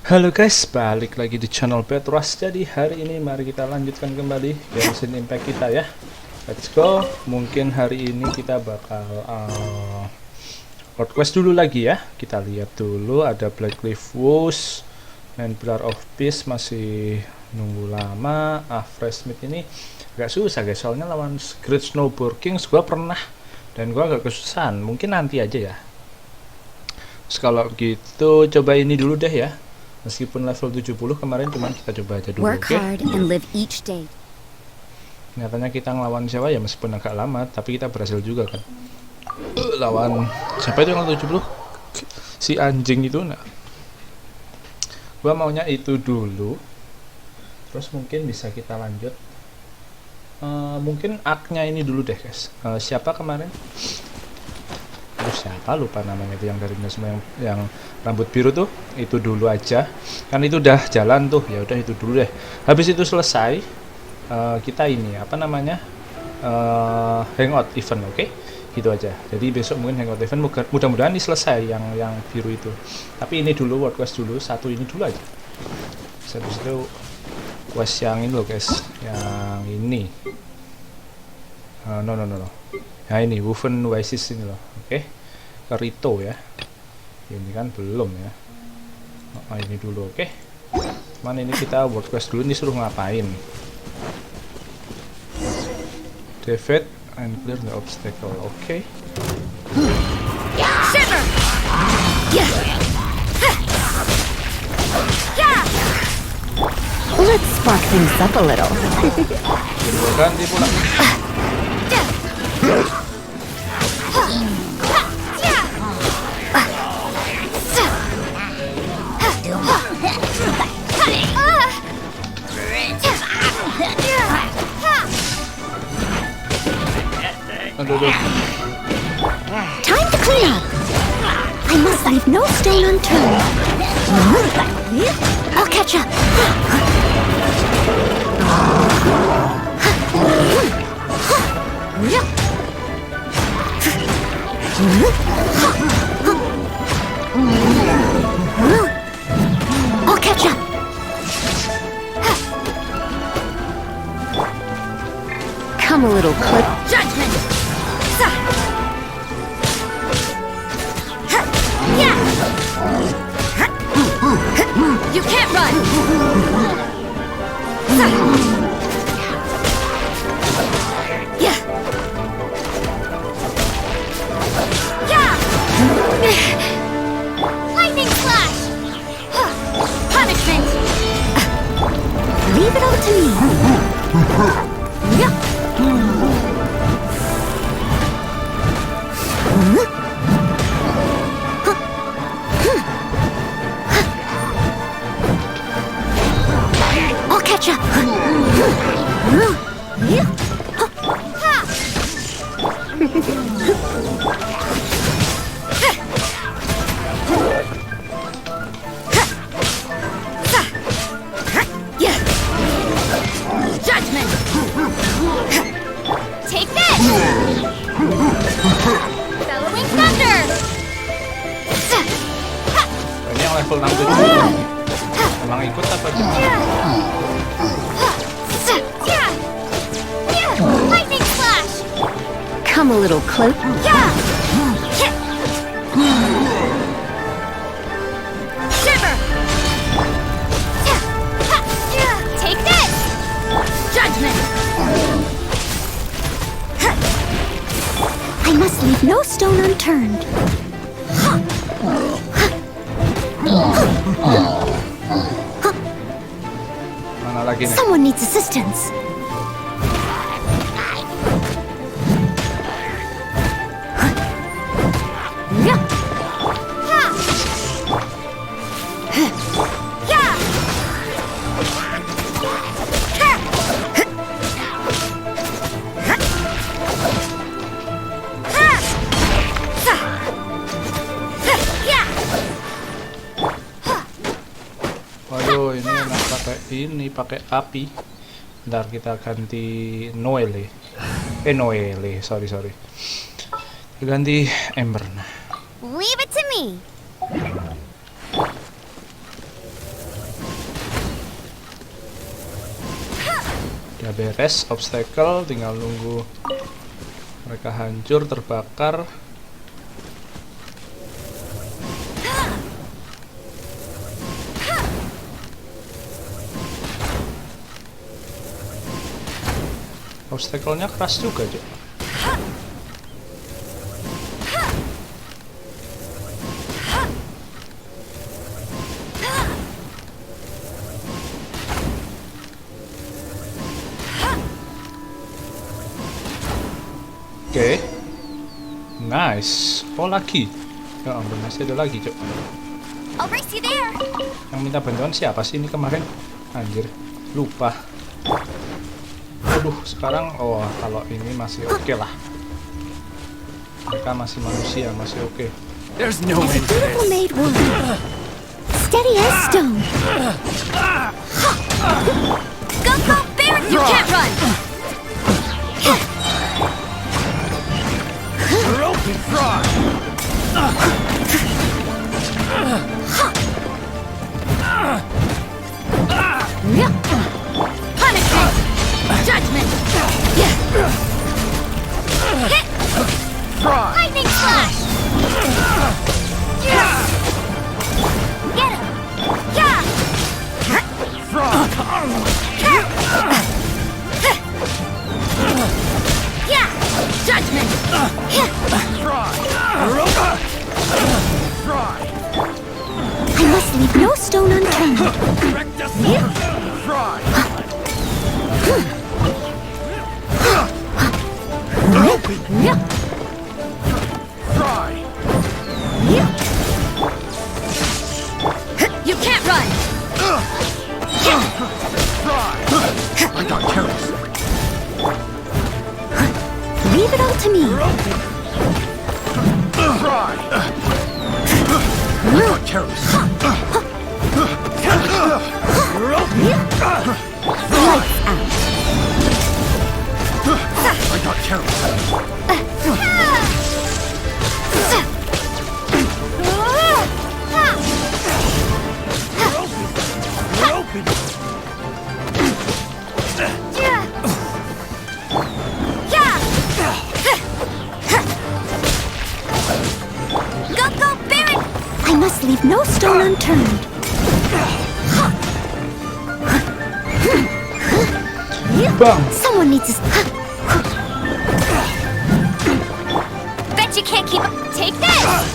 Halo guys, balik lagi di channel BadRush. Jadi hari ini mari kita lanjutkan kembali GenshinImpact kita ya. Let's go. Mungkin hari ini kita bakal world quest dulu lagi ya. Kita lihat dulu, ada Black Cliff Woods, Man Pillar of Peace masih nunggu lama. Fresh Meat ini agak susah guys, soalnya lawan Great Snowboard Kings gua pernah dan gua agak kesusahan. Mungkin nanti aja ya. Terus kalau gitu coba ini dulu deh ya. Meskipun level 70 kemarin, cuman kita coba aja dulu, oke? Nyatanya kita ngelawan siapa ya, meskipun agak lama, tapi kita berhasil juga kan. Lawan siapa itu yang level 70? Si anjing itu. Nah, gua maunya itu dulu. Terus mungkin bisa kita lanjut. Mungkin arc-nya ini dulu deh guys. Siapa kemarin? Siapa lupa namanya itu, yang dari semua yang rambut biru tuh, itu dulu aja kan, itu udah jalan tuh, ya udah itu dulu deh. Habis itu selesai kita ini apa namanya hangout event, oke? Gitu aja. Jadi besok mungkin hangout event, mudah-mudahan ini selesai yang biru itu, tapi ini dulu world quest dulu, satu ini dulu aja. Habis itu quest yang ini loh guys, yang ini no ya, ini Woven Oasis ini loh, oke? Kerito ya, ini kan belum ya. Ini dulu, oke? Cuman ini kita world quest dulu, ini suruh ngapain? Defeat and clear the obstacle, oke? Let's spark things up a little. Ganti pula. Aduh. Time to clean up. I must leave no stone unturned. I'll catch up. I'll catch up. Come a little closer. Judgment. You can't run. Yeah. Lightning flash. Punishment. Leave it all to me. Yeah. I'll catch up. Judgment. Take this. Bellowing thunder. Ini yang level 67 emang ikut apa gimana? Lightning flash. Come a little closer. Shiver. Take this. Judgment. I must leave no stone unturned. Mana lagi nih? Someone needs assistance. Waduh, ini enak pakai api. Ntar kita ganti Noelle. Noelle, sorry. Ganti Ember. Nah. Leave it to me. Udah beres obstacle, tinggal nunggu mereka hancur, terbakar. Obstacle-nya keras juga, Cok. Oke. Nice. Oh, lagi. Ya ampun, masih ada lagi, Cok. I'll race you there. Yang minta bantuan siapa sih ini kemarin? Anjir, lupa. Aduh, sekarang kalau ini masih oke lah. Mereka masih manusia, masih oke. There's no As a end to beautiful this. maid woman, steady as stone. Go, go, Baron! You can't run. Broken frog. Punishment. Judgment. Hit. Frog. Lightning slash. Get him. Yeah. Frog. Yeah. Judgment. Frog. Frog. I must leave no stone unturned. Rectus. Frog. Frog. You can't run. Frog. I got careless. Leave it all to me. Frog. I got careless. Lights out. I got careless. Broken. Go, go, Baron! I must leave no stone unturned. Bang! Someone needs to... Bet you can't keep up. Take this!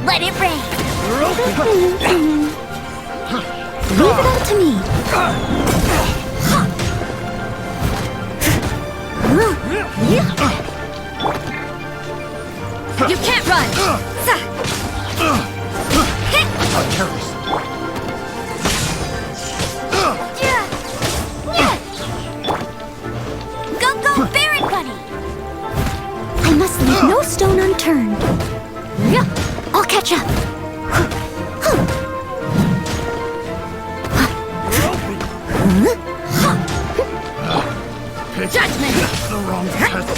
Let it rain. Leave it all to me. You can't run. I got careless. Go, go, Baron Bunny! I must leave no stone unturned. I'll catch up. Judgment! The wrong test.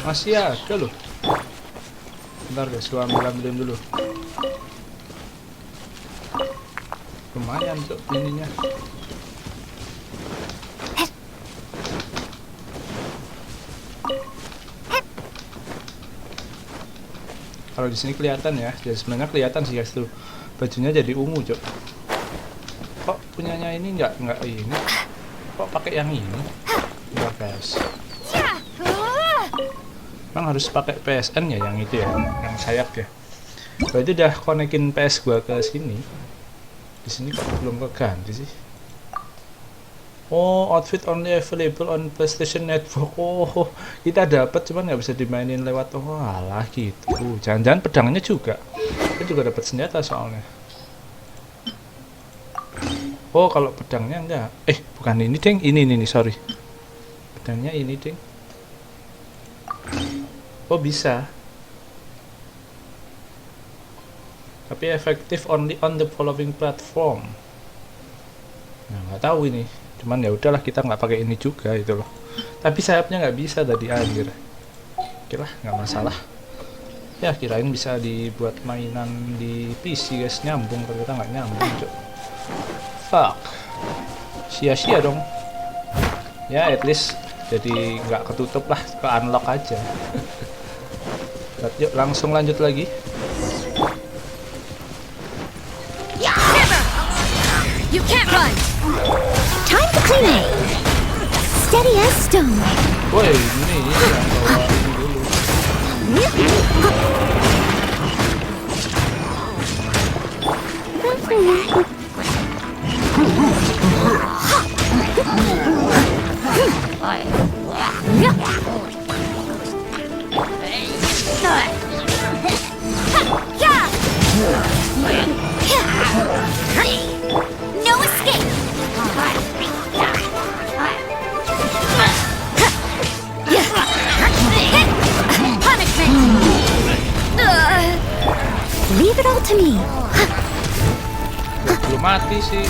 Masih ada loh. Bentar guys, gua ambilin dulu. Lumayan tuh ininya. Kalau di sini kelihatan ya, jadi sebenarnya kelihatan sih guys tuh. Bajunya jadi ungu, Cok. Kok punyanya ini nggak ini? Kok pakai yang ini? Enggak, guys. Emang harus pakai PSN ya yang itu ya, yang sayap ya. Berarti udah konekin PS gua ke sini. Di sini kok belum keganti sih. Oh, outfit only available on PlayStation Network. Oh, kita dapat cuman nggak bisa dimainin lewat. Oh, alah gitu. Jangan-jangan pedangnya juga. Kita juga dapat senjata soalnya. Oh, kalau pedangnya enggak. Bukan ini, Ding. Ini, sorry. Pedangnya ini, Ding. Oh, bisa. Tapi efektif only on the following platform. Nah, nggak tahu ini Cuman ya udahlah, kita nggak pakai ini juga itu loh. Tapi sayapnya nggak bisa tadi anjir. Oke lah, nggak masalah. Ya kirain bisa dibuat mainan di PC guys, nyambung, ternyata nggak nyambung cok. Fuck, sia-sia dong. Ya at least jadi nggak ketutup lah, ke unlock aja. Yuk langsung lanjut lagi. You can't run. Time to clean it. Steady as stone. Woi, ini yang bawa ini dulu. No escape. Punishment. Leave it all to me. Belum mati sih.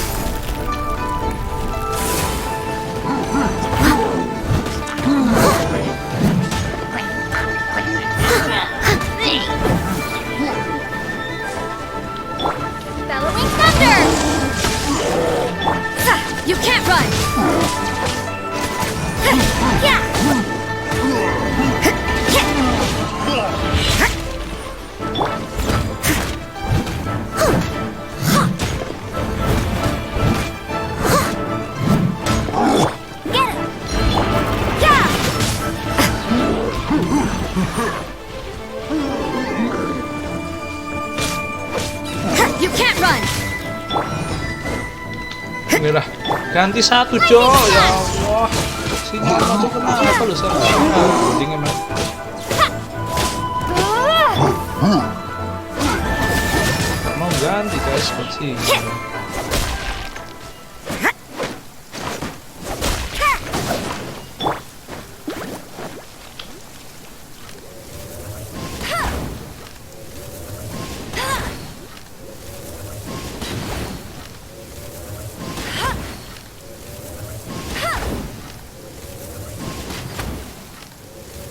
Bellowing thunder. You can't run. Yeah. Get him. Yeah. You can't run. Inilah, ganti satu cok. Ya Allah, sini kamu kenapa lu salah? Mending emang. Mau ganti guys, sih.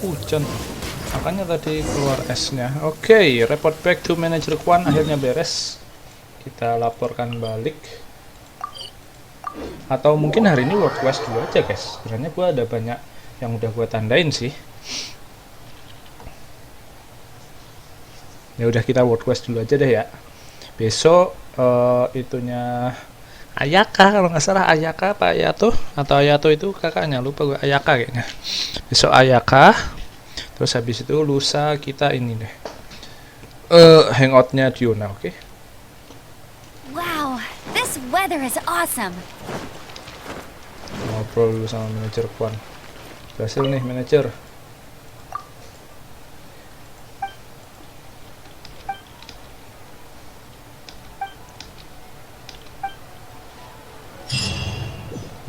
Hujan, makanya tadi keluar esnya. Oke, report back to manager Kwan, akhirnya beres. Kita laporkan balik. Atau mungkin hari ini world quest dulu aja guys. Sebenarnya gua ada banyak yang udah gua tandain sih. Ya udah, kita world quest dulu aja deh ya. Besok itunya Ayaka, kalau nggak salah Ayaka apa Ayato, atau Ayato itu kakaknya, lupa gue, Ayaka kayaknya. Besok Ayaka, terus habis itu lusa kita ini deh, hangoutnya Diona, oke? Wow, this weather is awesome. Ngobrol dulu sama manajer Kwan. Berhasil nih manajer.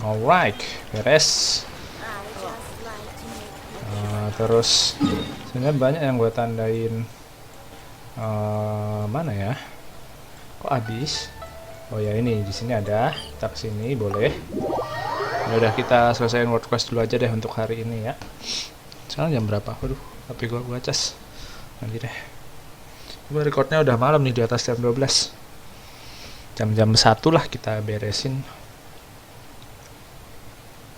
Alright, beres. Terus sebenarnya banyak yang gue tandain. Mana ya? Kok habis? Oh ya, ini di sini ada. Kita kesini boleh. Ya udah, kita selesaiin world quest dulu aja deh untuk hari ini ya. Sekarang jam berapa? Waduh, HP gua cas. Nanti deh. Gua recordnya udah malam nih, di atas jam 12. Jam-jam 1 lah kita beresin.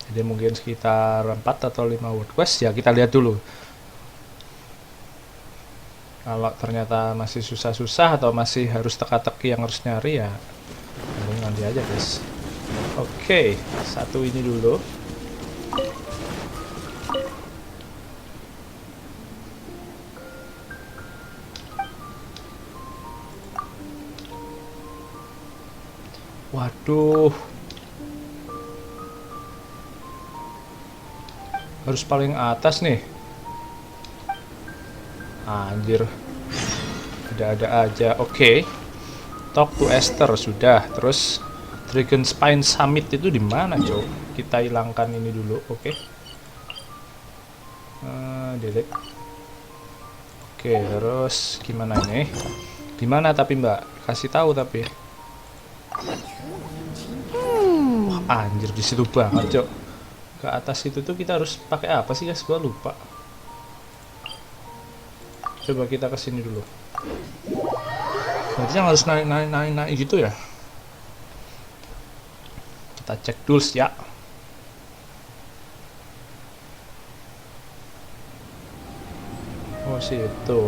Jadi mungkin sekitar 4 atau 5 world quest ya, kita lihat dulu. Kalau ternyata masih susah-susah atau masih harus teka-teki yang harus nyari ya, nanti aja guys. Oke, satu ini dulu. Waduh, harus paling atas nih. Anjir, ada-ada aja. Oke, talk to Esther sudah. Terus Dragon Spine Summit itu di mana, Cok? Kita hilangkan ini dulu, oke? Delete. Oke, terus gimana ini? Di mana tapi Mbak? Kasih tahu tapi. Anjir di situ banget, Cok. Ke atas itu tuh kita harus pakai apa sih, guys? Gua lupa. Coba kita ke sini dulu. Berarti yang harus naik gitu ya. Kita cek dulu ya. Oh situ.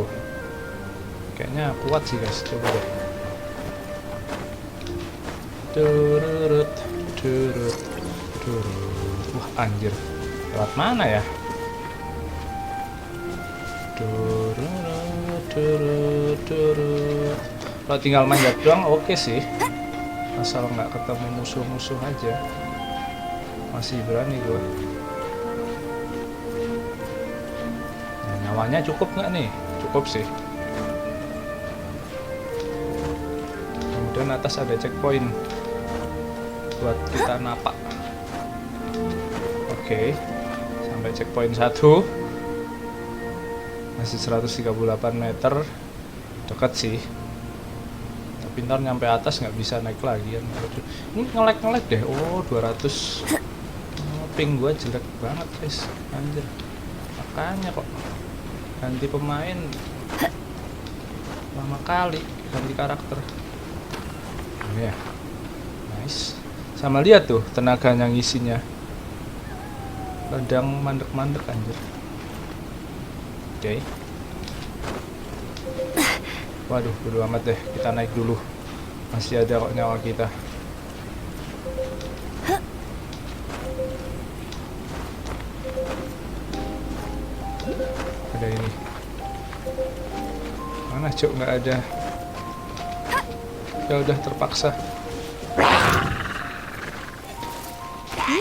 Kayaknya kuat sih, guys. Coba deh. Turut. Wah anjir. Lewat mana ya? Turut. Kalau tinggal manjat doang oke sih. Asal nggak ketemu musuh-musuh aja. Masih berani gue. Nah, nyawanya cukup nggak nih? Cukup sih. Kemudian atas ada checkpoint buat kita napak. Oke, sampai checkpoint 1. Masih 138 meter, dekat sih. Tapi ntar nyampe atas nggak bisa naik lagi kan. Ini nge-lag deh. Oh 200. Ping gua jelek banget, guys. Anjir. Makanya kok ganti pemain lama kali, ganti karakter. Ya, nice. Sama lihat tuh tenaganya ngisinya. Kadang mandek-mandek anjir. Oke. Waduh, bodo amat deh. Kita naik dulu. Masih ada kok nyawa kita. Ada ini. Mana cok, nggak ada. Ya udah terpaksa.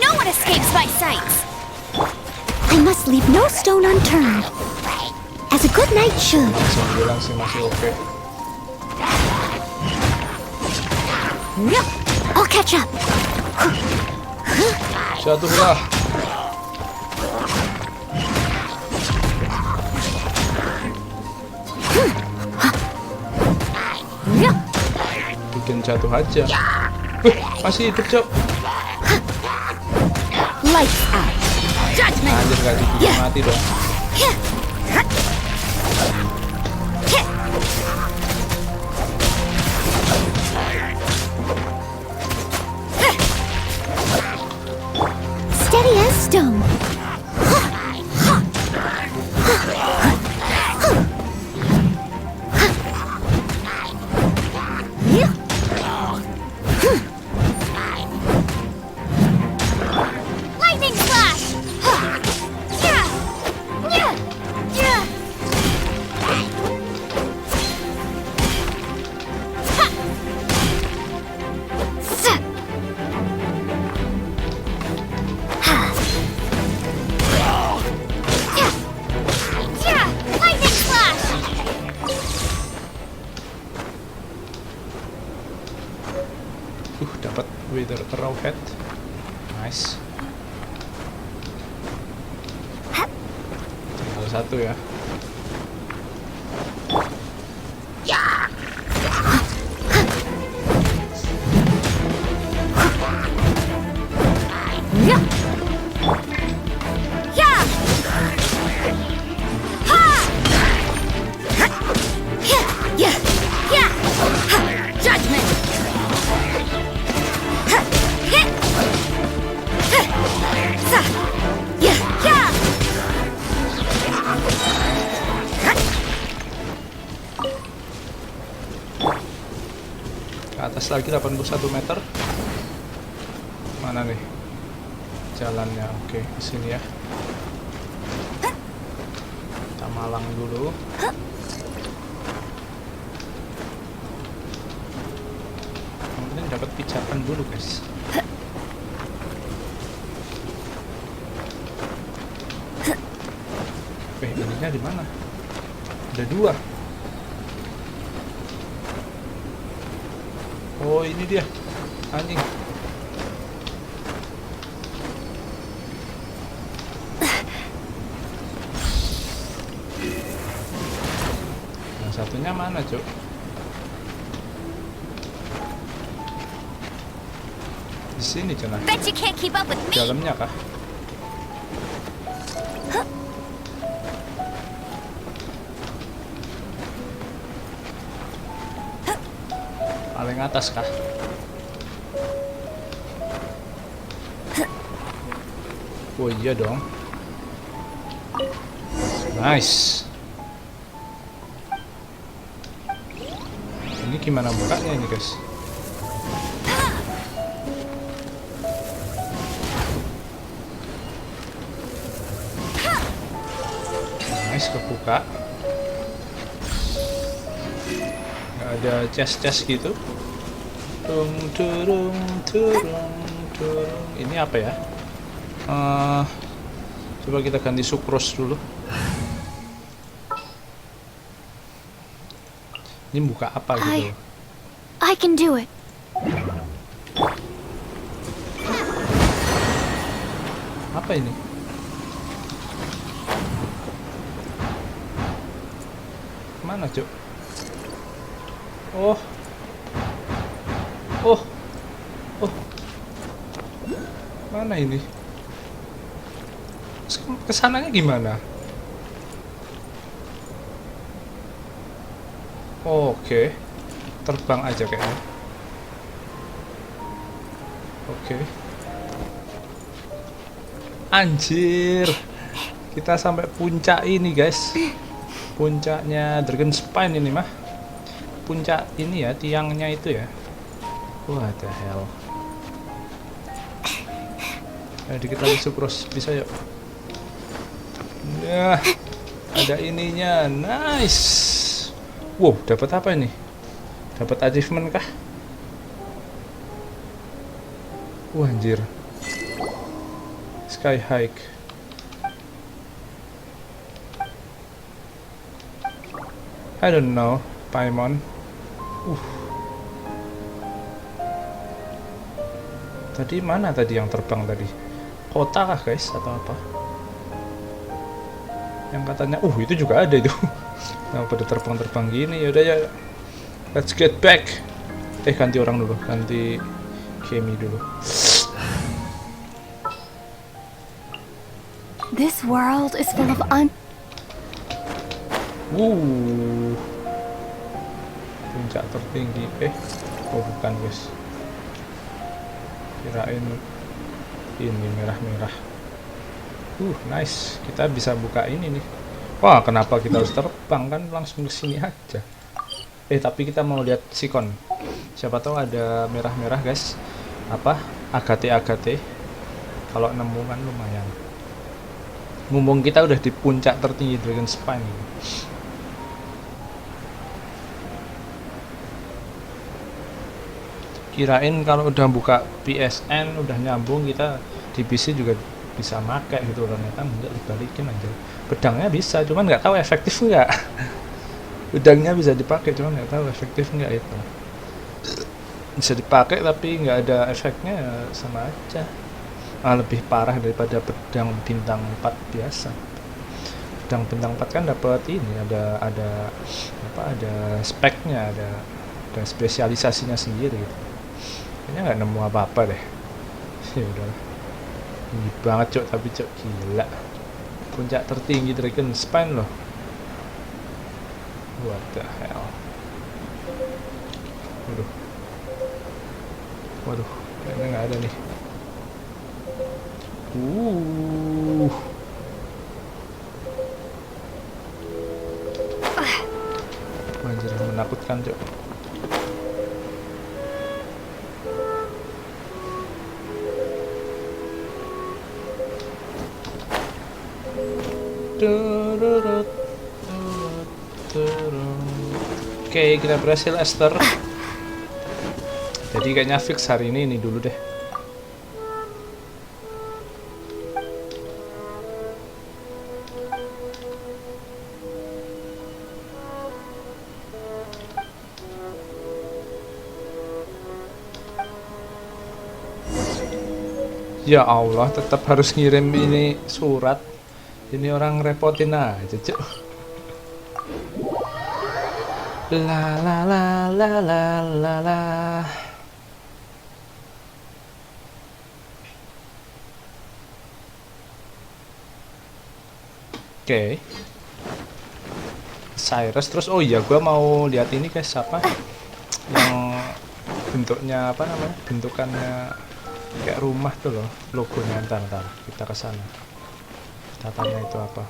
No one escapes my sight. I must leave no stone unturned. As a good knight should. Langsung bilang sih masih oke. I'll catch up. Jatuhlah. Bikin jatuh aja. Masih hidup, Cok. Lights out. Judgment. Anjir, gak dibikin mati dong. Steady as stone. Lightning flash. Yeah. Yeah. Yeah. Lightning flash. Dapat wither arrowhead. Nice. Tinggal satu ya. Yeah. Yeah. Ha. Yeah. Yeah. Yeah. Ha. Judgment. Ha. Hit. Ha. Sa. Yeah. Yeah. Ke atas lagi 81 meter. Mana nih jalannya? Oke, ke sini ya. Kita malang dulu. Mungkin dapat pijakan dulu, guys. Ininya di mana? Ada dua. Oh, ini dia. Anjing. Yang satunya mana, Cuk? Di sini Cina. Bet you can't keep up with me. Dalamnya kah? Paling atas kah? Oh iya dong. Nice. Ini gimana bukanya ini guys? Nice, kebuka. Nggak ada chest gitu. Tung turung turung turung. Ini apa ya? Coba kita ganti sucrose dulu. Ini buka apa gitu? I can do it. Apa ini? Mana cuk? Oh, oh, oh. Mana ini? Kesananya gimana? Oke, terbang aja kayaknya. Oke. Anjir, kita sampai puncak ini guys. Puncaknya Dragon Spine ini mah. Puncak ini ya, tiangnya itu ya. What the hell. Dikit lagi sucrose, bisa yuk. Ya, ada ininya, nice. Wow, dapat apa ini? Dapat achievement kah? Wah, anjir. Sky hike. I don't know, Paimon. Tadi mana tadi yang terbang tadi? Kota kah guys atau apa? Yang katanya, itu juga ada itu. Nah, pada terbang-terbang gini, yaudah ya. Let's get back. Ganti orang dulu, ganti Kemi dulu. This world is full of Puncak tertinggi. Bukan guys. Kirain ini merah-merah. Nice. Kita bisa buka ini nih. Wah, kenapa kita harus terbang, kan langsung ke sini aja. Tapi kita mau lihat sikon. Siapa tahu ada merah-merah, guys. Apa? Agate-agate. Kalau nemu kan lumayan. Mumpung kita udah di puncak tertinggi Dragon Spine. Kirain kalau udah buka PSN, udah nyambung, kita di PC juga bisa pakai gitu, ternyata enggak, dibalikin aja. Pedangnya bisa, cuman nggak tahu efektif nggak. Pedangnya bisa dipakai, cuman nggak tahu efektif nggak itu. Bisa dipakai tapi nggak ada efeknya, sama aja. Lebih parah daripada pedang bintang 4 biasa. Pedang bintang 4 kan dapat ini, ada speknya, ada spesialisasinya sendiri gitu. Kayaknya nggak nemu apa-apa deh. Ya udahlah. Tinggi banget cok, tapi cok gila. Puncak tertinggi Dragon Spine loh. What the hell. Waduh, kayaknya nggak ada nih. Anjir, menakutkan cok. Oke, kita berhasil Esther. Jadi kayaknya fix hari ini dulu deh. Ya Allah, tetap harus ngirim ini surat. Ini orang repotin aja, cuk. La. Oke. Cyrus terus, oh iya gua mau lihat ini guys, apa yang bentuknya apa namanya, bentukannya kayak rumah tuh loh, logonya. Ntar kita ke sana, kita tanya itu apa.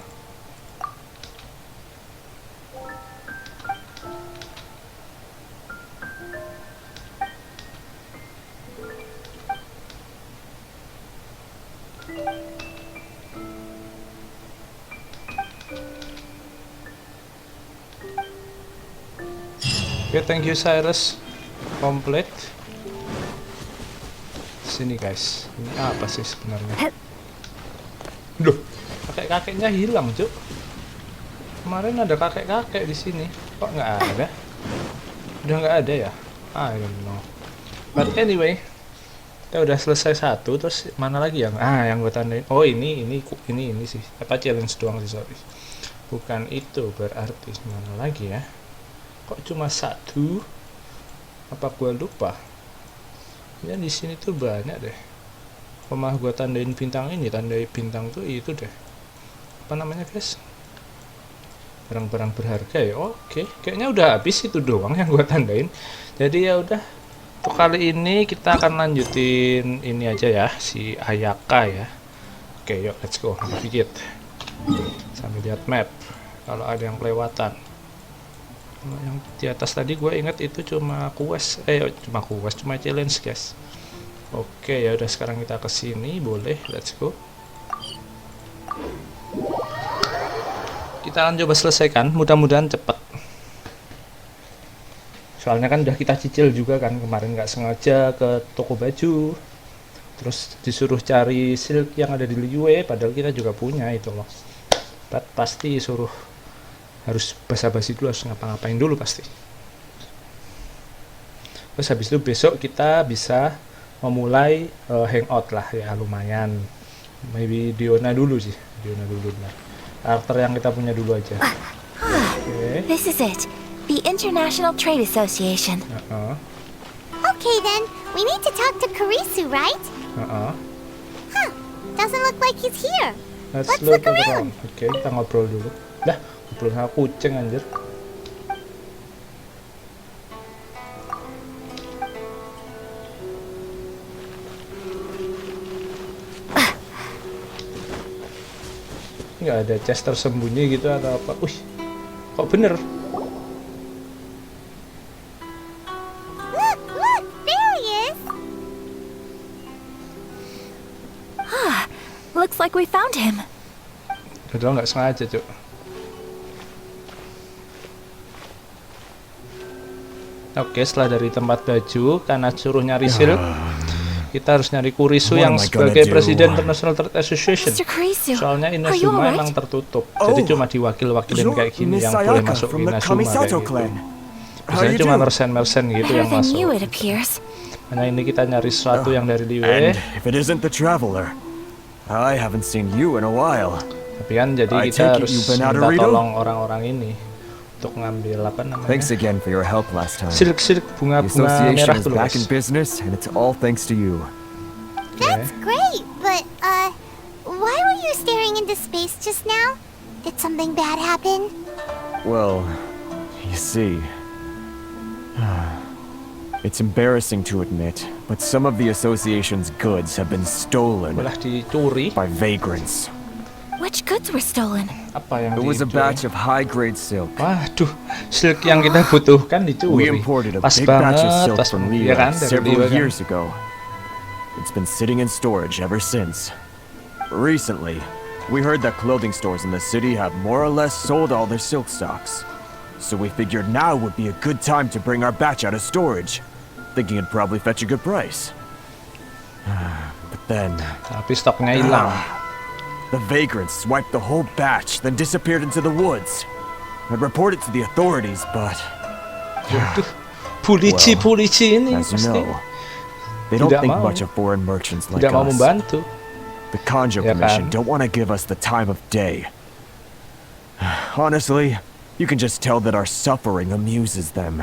Oke, thank you Cyrus. Complete. Sini guys. Ini apa sih sebenarnya? Duh, kakek-kakeknya hilang, Cuk. Kemarin ada kakek-kakek di sini. Kok nggak ada? Udah nggak ada ya? I don't know. But anyway, kita udah selesai satu. Terus mana lagi yang yang gue tandain? Oh ini sih. Apa challenge doang sih, sorry. Bukan itu berarti. Mana lagi ya? Kok cuma satu? Apa gua lupa? Ya di sini tuh banyak deh. Pemah gua tandain bintang ini, tandai bintang tuh itu deh. Apa namanya guys? Barang-barang berharga ya. Oke, kayaknya udah habis itu doang yang gua tandain. Jadi ya udah. Untuk kali ini kita akan lanjutin ini aja ya, si Ayaka ya. Oke, yuk let's go. Dikit. Sambil lihat map. Kalau ada yang kelewatan. Yang di atas tadi gue inget itu cuma cuma challenge guys. Oke, ya udah sekarang kita ke sini, boleh, let's go. Kita akan coba selesaikan, mudah-mudahan cepet. Soalnya kan udah kita cicil juga kan kemarin, nggak sengaja ke toko baju, terus disuruh cari silk yang ada di Liyue, padahal kita juga punya itu loh. Pasti suruh harus basa-basi dulu, harus ngapa-ngapain dulu pasti. Terus habis itu besok kita bisa memulai hangout lah ya, lumayan. Maybe Diona dulu sih, lah. Karakter yang kita punya dulu aja. Okay. This is it, the International Trade Association. Okay then, we need to talk to Kurisu, right? Huh, doesn't look like he's here. Let's look around. Oke, kita ngobrol dulu. Dah, ngobrol sama kucing anjir. Nggak ada chest tersembunyi gitu atau apa. Kok bener? Look, there he is. Looks like we found him. Padahal nggak sengaja, Cuk. Oke, setelah dari tempat baju, karena suruh nyari silk, kita harus nyari Kurisu yang sebagai Presiden International Trade Association. Mr. Kurisu, Soalnya are you Inazuma alright? emang tertutup, jadi cuma diwakil-wakilin kayak gini yang boleh masuk ke Inazuma kayak gitu. Biasanya cuma mersen-mersen gitu yang Better than you, masuk. it appears. Hanya ini kita nyari sesuatu yang dari Liyue. And if it isn't the traveler, I haven't seen you in a while. Tapi kan jadi I kita take it harus you've been out of minta Rito? tolong orang-orang ini untuk ngambil apa namanya? Thanks again for your help last time. Silk The bunga-bunga association merah is tuh back guys. in business, and it's all thanks to you. That's great, but why were you staring into space just now? Did something bad happen? Well, you see, it's embarrassing to admit, but some of the association's goods have been stolen Malah dicuri. by vagrants. Which goods were stolen? Apa yang It was a dicuri? batch of high-grade silk. Waduh, silk yang kita butuhkan We dicuri. imported a Pas big batch of banget, silk pas from ya Rio kan, dari several Liyue kan. years ago. It's been sitting in storage ever since. Recently, we heard that clothing stores in the city have more or less sold all their silk stocks. So we figured now would be a good time to bring our batch out of storage, thinking it'd probably fetch a good price. But then, Tapi stoknya hilang. the vagrants swiped the whole batch, then disappeared into the woods. I reported to the authorities, but Waduh, polisi ini as you pasti know, they don't Tidak think mau. much of foreign merchants like tidak mau us. membantu. The Conjo Ya Commission kan? don't want to give us the time of day. Honestly, you can just tell that our suffering amuses them.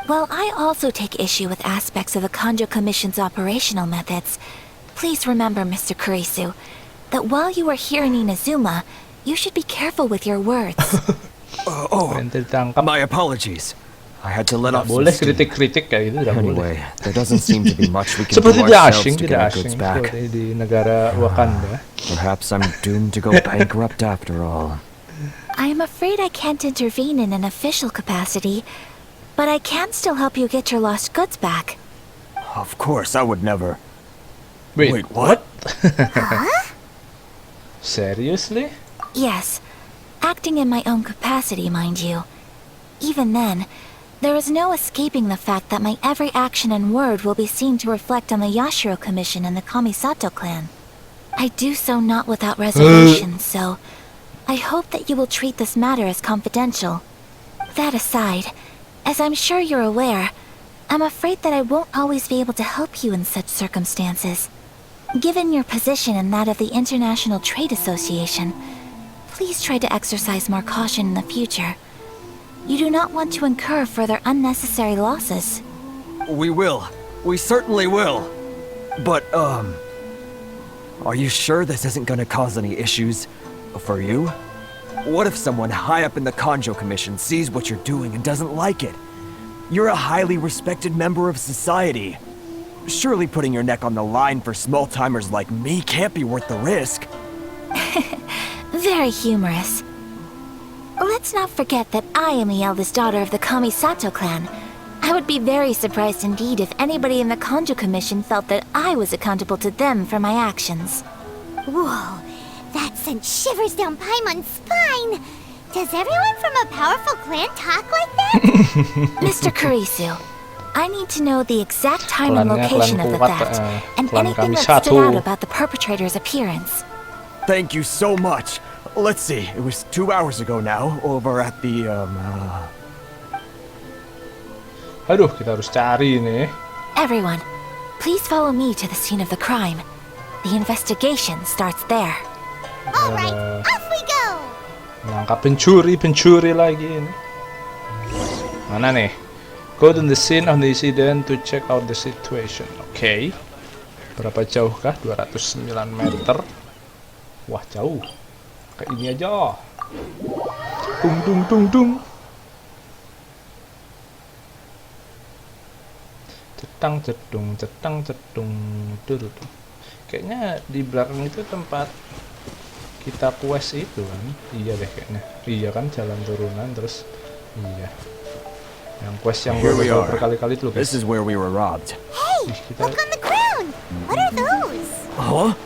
Well, I also take issue with aspects of the Kanjo Commission's operational methods. Please remember, Mr. Kurisu, that while you are here in Inazuma, You should be careful with your words. Perintah ditangkap. My apologies. I had to let Nggak off some boleh steam. kritik-kritik kayak gitu, nggak boleh. Anyway, there doesn't seem to be much we can do Seperti tidak ourselves asing, to tidak get our asing goods back. seperti di negara Wakanda. Perhaps I'm doomed to go bankrupt after all. I am afraid I can't intervene in an official capacity, but I can still help you get your lost goods back. Of course, I would never. Wait, what? Seriously? Yes, acting in my own capacity, mind you. Even then, there is no escaping the fact that my every action and word will be seen to reflect on the Yashiro Commission and the Kamisato clan. I do so not without reservation, so I hope that you will treat this matter as confidential. That aside, as I'm sure you're aware, I'm afraid that I won't always be able to help you in such circumstances. Given your position and that of the International Trade Association, please try to exercise more caution in the future. You do not want to incur further unnecessary losses. We will. We certainly will. But, are you sure this isn't gonna cause any issues for you? What if someone high up in the Kanjo Commission sees what you're doing and doesn't like it? You're a highly respected member of society. Surely putting your neck on the line for small-timers like me can't be worth the risk. Very humorous. Let's not forget that I am the eldest daughter of the Kamisato clan. I would be very surprised indeed if anybody in the Kanjo Commission felt that I was accountable to them for my actions. Whoa, that sent shivers down Paimon's spine. Does everyone from a powerful clan talk like that? Mr. Kurisu, I need to know the exact time and Klannya location of klan the kuat, theft, and klan anything that Kamisato. stood out about the perpetrator's appearance. Thank you so much. Let's see, it was 2 hours ago now, over at the, Aduh, kita harus cari nih. Everyone, please follow me to the scene of the crime. The investigation starts there. All right, off we go. Nangkap pencuri lagi ini. Mana nih? Go to the scene of the incident to check out the situation. Oke. Berapa jauhkah? 209 meter. Wah, jauh. Kayak ini aja. Dung. Cetang cedung. Dulu tuh. Kayaknya di belakang itu tempat kita quest itu kan. Iya deh kayaknya. Iya kan, jalan turunan terus. Iya. Yang quest yang Here gue we coba are. berkali-kali itu loh guys. This is where we were robbed. Hey, look on the ground. What are those? Huh?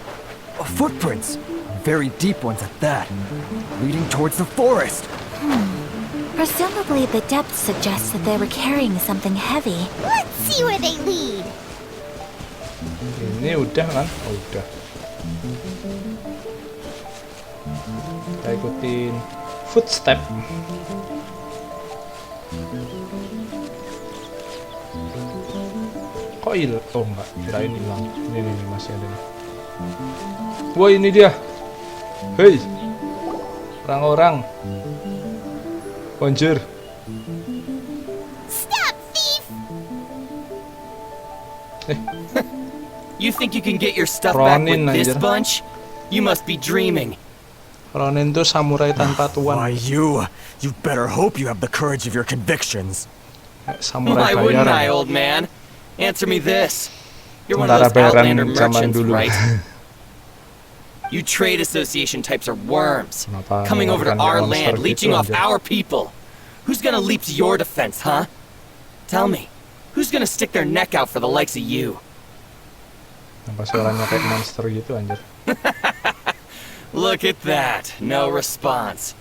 Footprints. Very deep ones at that. Leading towards the forest. Presumably the depth suggests that they were carrying something heavy. Let's see where they lead. Ini udah kan? Oh, udah. Kita ikutin footstep. Kok hilang? Oh enggak, kirain hilang. Ini masih ada nih. Wah, ini dia. Hei, orang-orang. Bonjour. Stop, thief! You think you can get your stuff back with Ronin, this anjir. bunch? You must be dreaming. Ronin tuh samurai tanpa tuan. Why, you better hope you have the courage of your convictions. Samurai Why wouldn't I, bayaran. old man? Answer me this. You're one of Tentara those Outlander bayaran zaman merchants, dulu. right? You trade association types are worms. Kenapa Coming over to mengeluarkan our monster land, gitu, leeching off anjir? our people. Who's gonna leap to your defense, huh? Tell me, who's gonna stick their neck out for the likes of you? Kenapa suaranya kayak monster gitu anjir? Look at that. No response.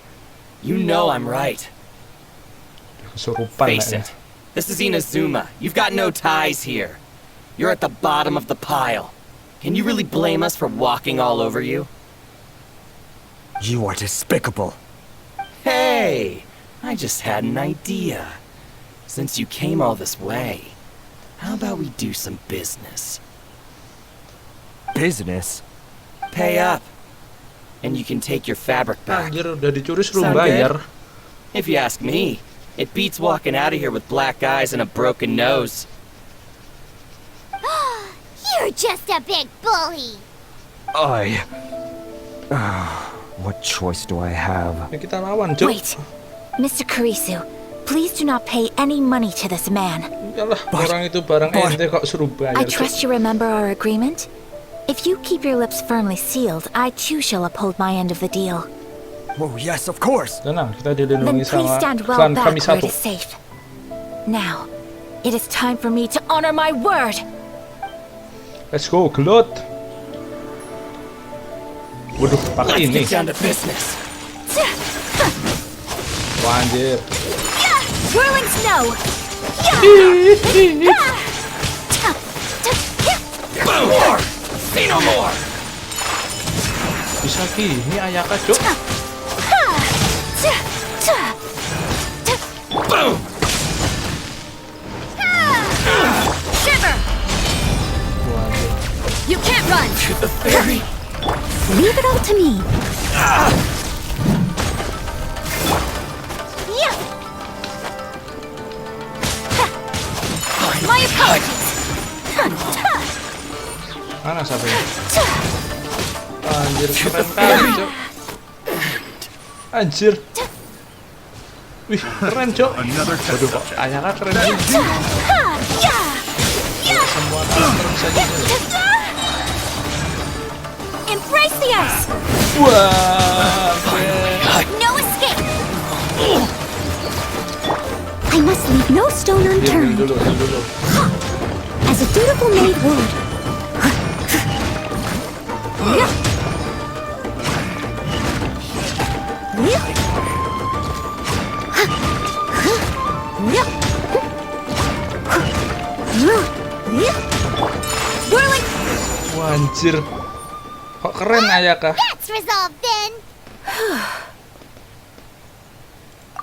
You know I'm right. Kesurupan Face kayaknya. it. This is Inazuma. You've got no ties here. You're at the bottom of the pile. Can you really blame us for walking all over you? You are despicable. Hey! I just had an idea. Since you came all this way, how about we do some business? Business? Pay up. And you can take your fabric back. Anjir, udah dicuri suruh Sound bayar. If you ask me, it beats walking out of here with black eyes and a broken nose. You're just a big bully. What choice do I have? Ya kita lawan, Cuk. Wait, Mr. Kurisu, please do not pay any money to this man. Iyalah, orang itu barang ente kok suruh bayar, I Cuk. trust you remember our agreement? If you keep your lips firmly sealed, I too shall uphold my end of the deal. Oh, yes, of course. Tenang, kita Then dilindungi please sama stand well klan back kami where it satu. is safe. Now, it is time for me to honor my word. Let's go, gelut. Waduh, pakai Let's ini. get down to business. Wah, anjir. Whirling snow. More! Say no more! Bisa gini Ayaka, Cuk. Boom! Shiver! Wah, anjir. You can't run. To the fairy! Leave it all to me. My apologies. Mana sapinya? Anjir, keren kali, Cuk. Anjir. Wih, keren, Cuk. Another test Waduh, kok subject. Ayaka keren juga. Semua karakter bisa gitu. Embrace the ice. Wah, keren. No escape. I must leave no stone Diam unturned. dulu, diam dulu. As a dutiful maid would. Whirling. Wah, anjir. Kok keren Ayaka? That's resolved then.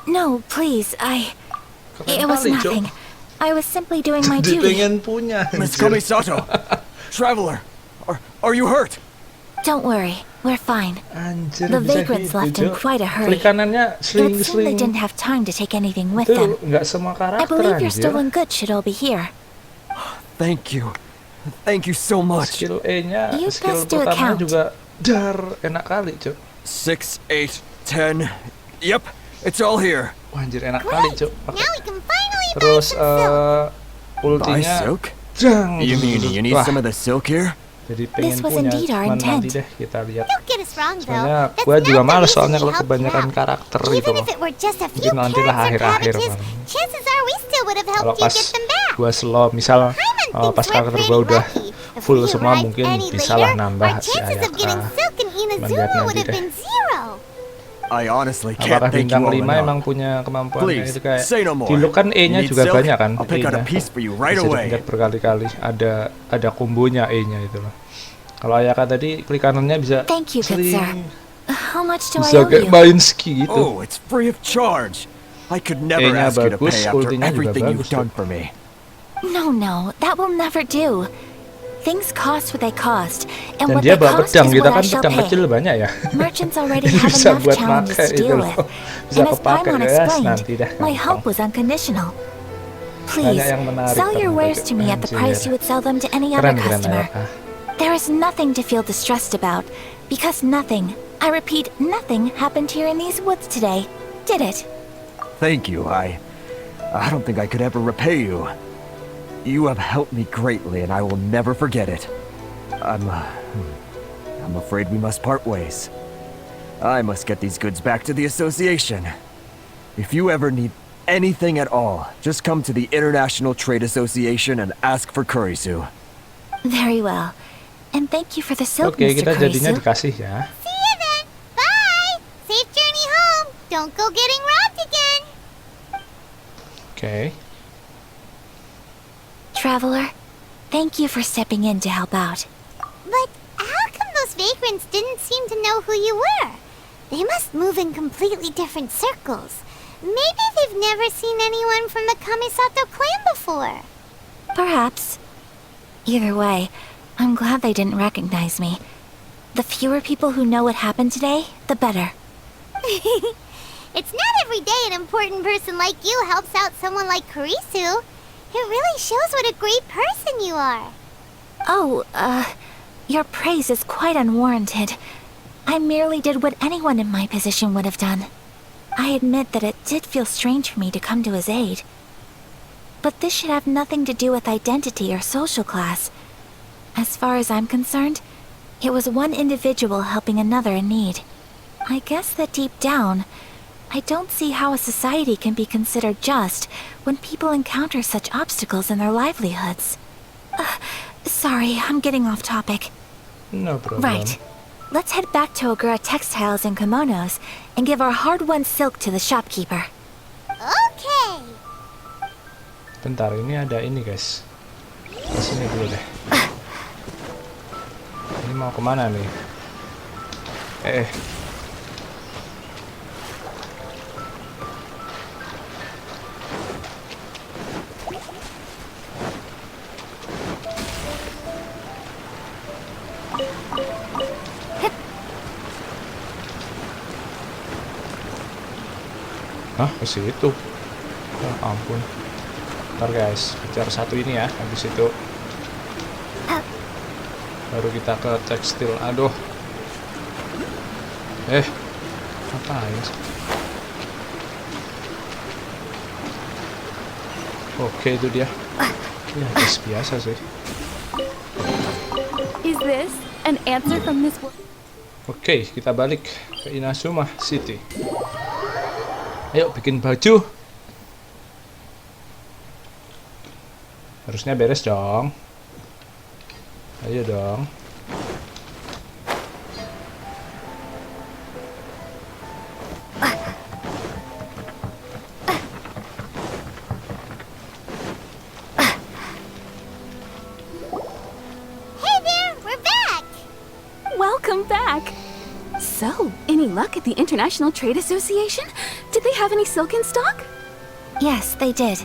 No, please, Keren it was kali, Cuk. nothing. I was simply doing my Dia duty. pengen punya. Miss anjir. Komisato! Traveler! Are you hurt? Don't worry, we're fine. Anjir, The bisa vagrants gitu, left in Cuk. quite a hurry. Klik kanannya It seemed they sling-sling. didn't have time to take anything with Itu them. nggak semua I karakter, believe your anjir. stolen goods should all be here. Thank you. Thank you so much. Skill E-nya, You skill best do a pertama count. juga dar, enak kali, Cuk. 6, 8, 10. Yep, it's all here. Wah, anjir, enak kali, Cuk. Now we can finally buy Terus some silk. Buy ultinya silk? jang. You mean you need Wah, some of the silk here? jadi pengen This was punya, indeed our cuman intent. nanti deh kita lihat. Don't get us wrong though. Soalnya That's gua juga not the males reason soalnya we kalau helped you kebanyakan out. karakter gitu Even loh. if it were just a few Mungkin nanti lah carrots or akhir-akhir cabbages, paling. chances are we still would have Kalau helped you pas get them back. gua slow, misal Paimon pas thinks karakter we're gua pretty udah lucky. If full we semua arrived mungkin any bisa later, lah nambah our si chances of getting Ayaka. silk in Lihat Inazuma nanti would have deh. been zero. I honestly Apakah can't thank you bintang all 5 enough. emang punya kemampuan Please, itu kayak say no more. di look kan E-nya Need juga silk? banyak kan, I'll pick out a E-nya. piece for you right Bisa away. dipencet berkali-kali, ada kombonya E-nya itu loh. Kalau Ayaka tadi klik kanannya bisa Thank you, good sir. How much do I bisa owe kayak you? main ski gitu. Oh, it's free of charge. I could never E-nya ask you to bagus, pay after ultinya juga everything you've bagus, done Cuk. for me. No, that will never do. Things cost what they cost, and Dan what dia they bawa cost pedang, is kita what I kan shall pedang pay. kecil banyak ya. Merchants already Jadi have bisa enough buat challenges pakai to itu deal loh. with, Bisa and as kepake Paimon ya, explained, nanti dah my gampang. help was unconditional. Please, yang menarik sell your ternyata, wares Cuk. to me at the Anjir. price you would sell them to any other Keren customer. Ayaka. There is nothing to feel distressed about, because nothing, I repeat, nothing happened here in these woods today, did it? Thank you. I don't think I could ever repay you. You have helped me greatly, and I will never forget it. I'm afraid we must part ways. I must get these goods back to the association. If you ever need anything at all, just come to the International Trade Association and ask for Kurisu. Very well. And thank you for the silk, Oke, Mr. kita jadinya Kurisu. dikasih ya. See you then. Bye. Safe journey home. Don't go getting robbed again. Oke. Traveler, thank you for stepping in to help out. But how come those vagrants didn't seem to know who you were? They must move in completely different circles. Maybe they've never seen anyone from the Kamisato clan before. Perhaps. Either way, I'm glad they didn't recognize me. The fewer people who know what happened today, the better. It's not every day an important person like you helps out someone like Kurisu. It really shows what a great person you are. Oh, your praise is quite unwarranted. I merely did what anyone in my position would have done. I admit that it did feel strange for me to come to his aid. But this should have nothing to do with identity or social class. As far as I'm concerned, it was one individual helping another in need. I guess that deep down, I don't see how a society can be considered just when people encounter such obstacles in their livelihoods. Sorry, I'm getting off topic. No problem. Right. Let's head back to Ogura Textiles and Kimonos and give our hard-won silk to the shopkeeper. Okay. Bentar, ini ada ini guys. Kesini dulu deh. Ini mau kemana nih? Hah, ke situ? Ya ampun. Ntar guys, kejar satu ini ya. Habis itu baru kita ke tekstil. Aduh. Ngapain sih? Oke, itu dia. Ya, biasa sih. Is this an answer from this world? Oke, kita balik ke Inazuma City. Ayo bikin baju. Harusnya beres dong. Ayo dong. Hey there, we're back! Welcome back! So, any luck at the International Trade Association? Did they have any silk in stock? Yes, they did.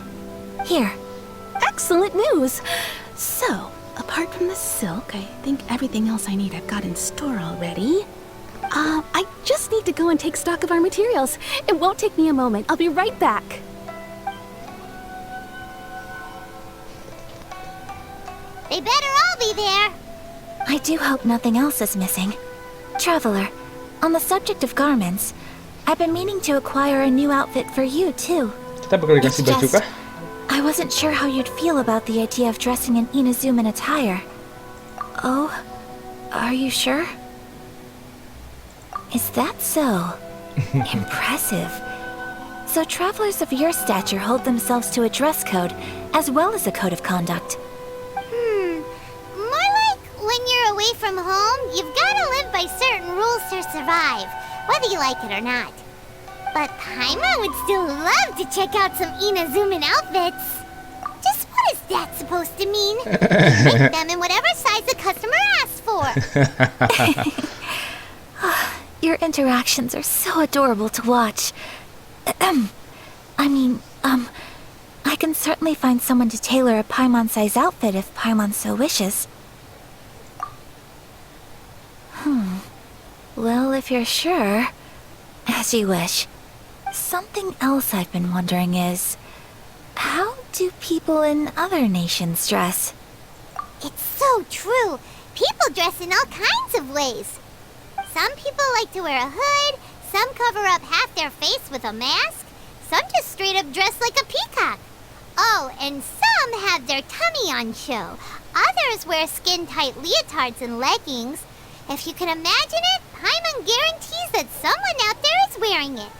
Here. Excellent news! So, apart from the silk, I think everything else I need I've got in store already. I just need to go and take stock of our materials. It won't take me a moment. I'll be right back. They better all be there. I do hope nothing else is missing. Traveler, on the subject of garments, I've been meaning to acquire a new outfit for you, too. Kita bakal It's dikasih baju just, kah? I wasn't sure how you'd feel about the idea of dressing in Inazuman attire. Oh, are you sure? Is that so? Impressive. So travelers of your stature hold themselves to a dress code, as well as a code of conduct. More like when you're away from home, you've gotta live by certain rules to survive, whether you like it or not. But Paimon would still love to check out some Inazuman outfits. Just what is that supposed to mean? Make them in whatever size the customer asks for. Your interactions are so adorable to watch. I can certainly find someone to tailor a Paimon-size outfit if Paimon so wishes. Well, if you're sure, as you wish. Something else I've been wondering is, how do people in other nations dress? It's so true. People dress in all kinds of ways. Some people like to wear a hood, some cover up half their face with a mask, some just straight up dress like a peacock. Oh, and some have their tummy on show. Others wear skin-tight leotards and leggings. If you can imagine it, Paimon guarantees that someone out there is wearing it.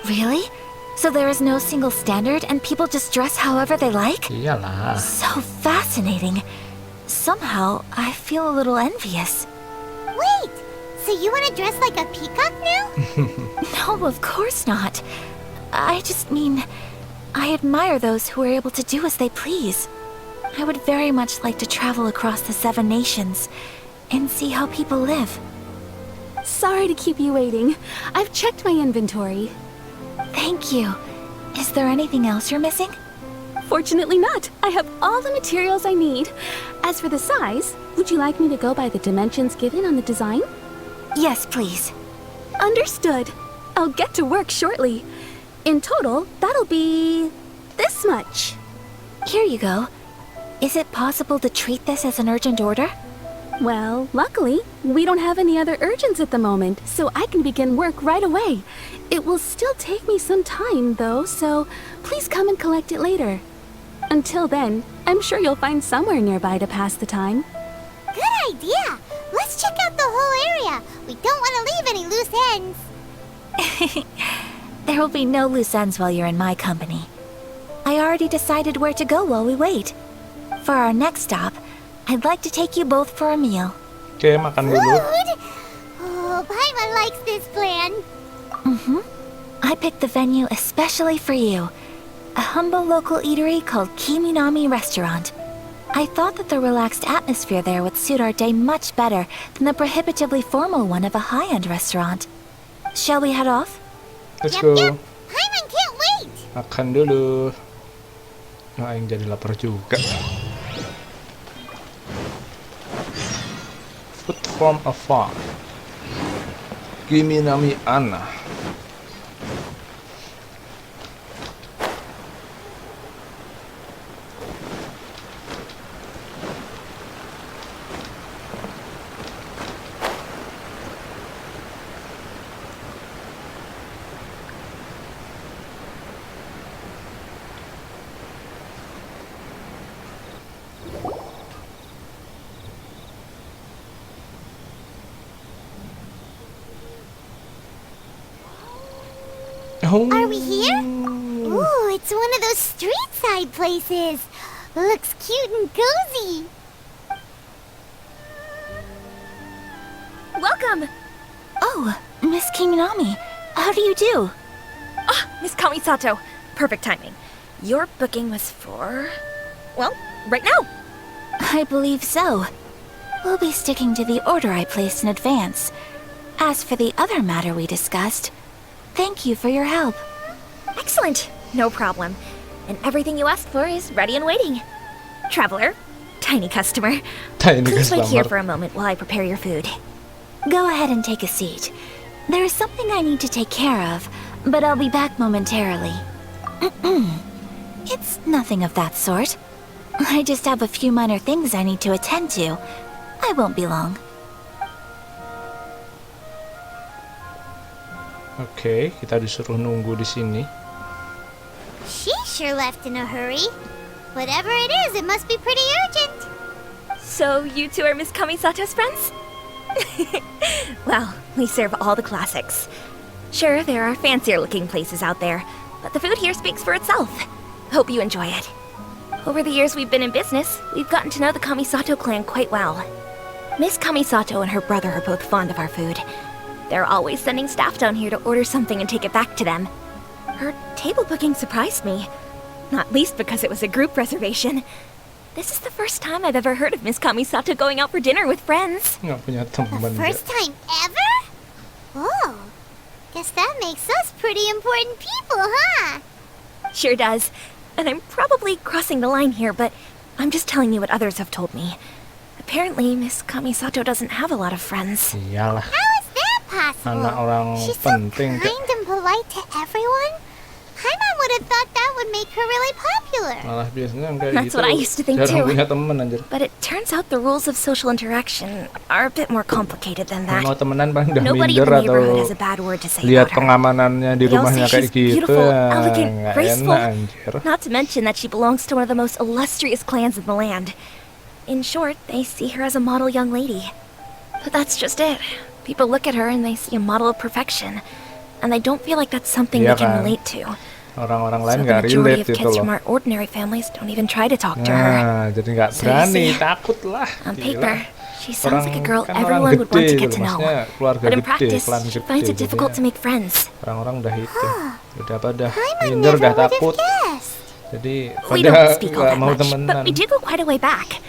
Really? So there is no single standard and people just dress however they like? Iyalah. So fascinating. Somehow, I feel a little envious. Wait, so you want to dress like a peacock now? No, of course not. I just mean, I admire those who are able to do as they please. I would very much like to travel across the 7 nations and see how people live. Sorry to keep you waiting. I've checked my inventory. Thank you. Is there anything else you're missing? Fortunately not. I have all the materials I need. As for the size, would you like me to go by the dimensions given on the design? Yes, please. Understood. I'll get to work shortly. In total, that'll be this much. Here you go. Is it possible to treat this as an urgent order? Well, luckily, we don't have any other urgents at the moment, so I can begin work right away. It will still take me some time, though, so please come and collect it later. Until then, I'm sure you'll find somewhere nearby to pass the time. Good idea. Let's check out the whole area. We don't want to leave any loose ends. There will be no loose ends while you're in my company. I already decided where to go while we wait. For our next stop, I'd like to take you both for a meal. Oke, makan dulu. Food? Oh, Paimon likes this plan. I picked the venue especially for you. A humble local eatery called Kiminami Restaurant. I thought that the relaxed atmosphere there would suit our day much better than the prohibitively formal one of a high-end restaurant. Shall we head off? Let's Yep, go. yep. Paimon can't wait. Makan dulu. Nah, yang jadi lapar juga. Food from afar. Kiminami Anna. Are we here? Ooh, it's one of those street side places. Looks cute and cozy. Welcome! Oh, Miss Kiminami, how do you do? Miss Kamisato, perfect timing. Your booking was for... well, right now. I believe so. We'll be sticking to the order I placed in advance. As for the other matter we discussed, thank you for your help. Excellent. No problem. And everything you asked for is ready and waiting. Traveler, tiny customer, Tiny please wait here customer. for a moment while I prepare your food. Go ahead and take a seat. There is something I need to take care of, but I'll be back momentarily. It's nothing of that sort. I just have a few minor things I need to attend to. I won't be long. Oke, kita disuruh nunggu di sini. She sure left in a hurry. Whatever it is, it must be pretty urgent. So you two are Miss Kamisato's friends? Well, we serve all the classics. Sure, there are fancier looking places out there, but the food here speaks for itself. Hope you enjoy it. Over the years we've been in business, we've gotten to know the Kamisato clan quite well. Miss Kamisato and her brother are both fond of our food. They're always sending staff down here to order something and take it back to them. Her table booking surprised me, not least because it was a group reservation. This is the first time I've ever heard of Miss Kamisato going out for dinner with friends. Nggak punya The teman. first time ever? Oh, guess that makes us pretty important people, huh? Sure does. And I'm probably crossing the line here, but I'm just telling you what others have told me. Apparently, Miss Kamisato doesn't have a lot of friends. Iyalah, How is that possible? anak orang She's so penting. kind and polite to everyone. Paimon would have thought that would make her really popular. Malah biasanya kayak That's gitu. what I used to think jarang too. punya temen anjir. But it turns out the rules of social interaction are a bit more complicated than Kalau mau that. temenan paling udah Nobody in minder the atau neighborhood has a bad word to say lihat about her. pengamanannya di They all rumahnya say kayak she's gitu. beautiful, elegant, Nggak graceful. enak anjir. Not to mention that she belongs to one of the most illustrious clans in the land. In short, they see her as a model young lady. But that's just it. People look at her and they see a model of perfection. And they don't feel like that's something Iya they can kan. relate to. Orang-orang So lain the nggak majority relate of gitu kids loh. from our ordinary families don't even try to talk to her. Nah, jadi nggak So you berani, see, takut lah. On Gila. paper, she sounds like a girl kan orang everyone would want to gede get gitu, to know. maksudnya keluarga But in gede, practice, klan she gede, finds it jadi difficult ya to make friends. orang-orang udah itu, udah pada Paimon minder, never udah would have takut, guessed. jadi We pada don't speak all nggak that mau much, temenan. but we do go quite a way back.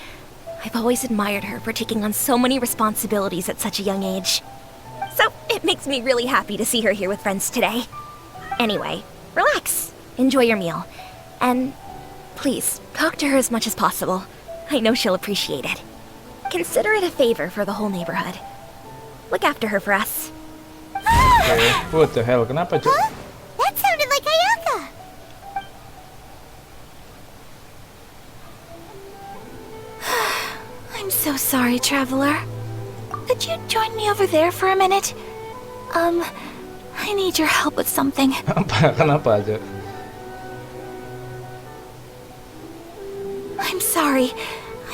I've always admired her for taking on so many responsibilities at such a young age. So it makes me really happy to see her here with friends today. Anyway, relax, enjoy your meal, and please talk to her as much as possible. I know she'll appreciate it. Consider it a favor for the whole neighborhood. Look after her for us. Oke, what the hell, kenapa cuy? Huh? That sounded like Ayaka. I'm so sorry, traveler. Could you join me over there for a minute? I need your help with something. Apa? Kenapa aja? I'm sorry.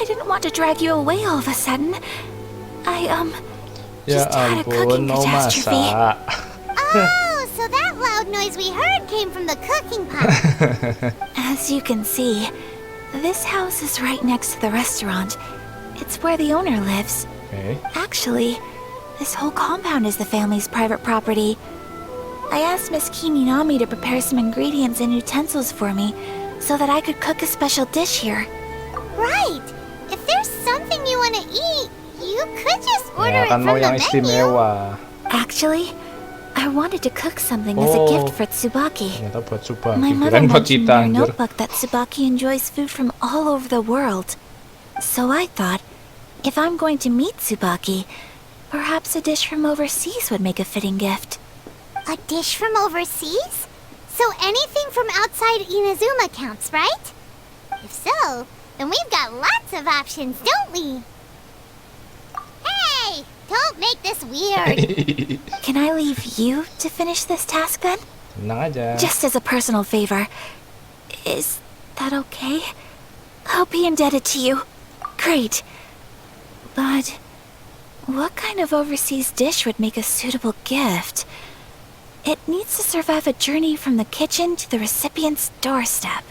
I didn't want to drag you away all of a sudden. I, Ya just had a ampun, cooking mau catastrophe. masak. Oh, so that loud noise we heard came from the cooking pot. As you can see, this house is right next to the restaurant. It's where the owner lives. Oke. Actually, this whole compound is the family's private property. I asked Miss Kiminami to prepare some ingredients and utensils for me so that I could cook a special dish here. Right. If there's something you want to eat, you could just order Ya it kan from mau the yang menu. istimewa. Actually, I wanted to cook something as a Oh. gift for Tsubaki. Ternyata buat Subaki. My mother Kirain buat mentioned in kita her anjir. notebook that Tsubaki enjoys food from all over the world. So I thought, if I'm going to meet Tsubaki, perhaps a dish from overseas would make a fitting gift. A dish from overseas? So anything from outside Inazuma counts, right? If so, then we've got lots of options, don't we? Hey! Don't make this weird! Can I leave you to finish this task then? Tenang aja. Just as a personal favor. Is that okay? I'll be indebted to you. Great. But what kind of overseas dish would make a suitable gift? It needs to survive a journey from the kitchen to the recipient's doorstep.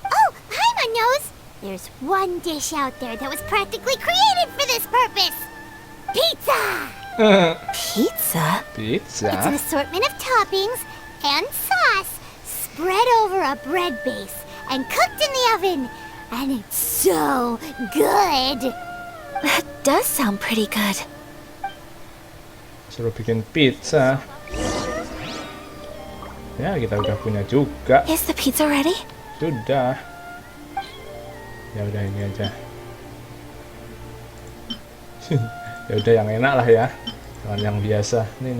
Oh, Paimon knows! There's one dish out there that was practically created for this purpose! Pizza! Pizza? It's an Pizza. assortment of toppings and sauce spread over a bread base and cooked in the oven. And it's so good! That does sound pretty good. Suruh bikin pizza. Ya, kita udah punya juga. Is the pizza ready? Sudah. Ya udah ini aja. Ya udah yang enak lah ya. Jangan yang biasa. Nih.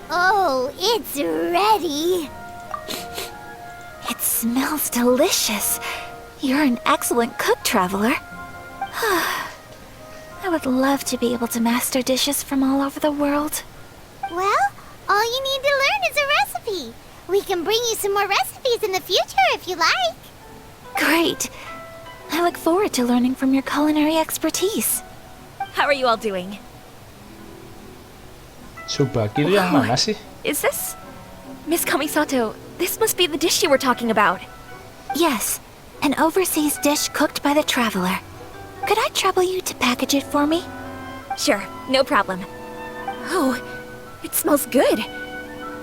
Oh, it's ready! It smells delicious. You're an excellent cook, traveler. I would love to be able to master dishes from all over the world. Well, all you need to learn is a recipe. We can bring you some more recipes in the future if you like. Great. I look forward to learning from your culinary expertise. How are you all doing? Subaki itu yang mana sih? Is this... Miss Kamisato, this must be the dish you were talking about. Yes, an overseas dish cooked by the traveler. Could I trouble you to package it for me? Sure, no problem. Oh, it smells good.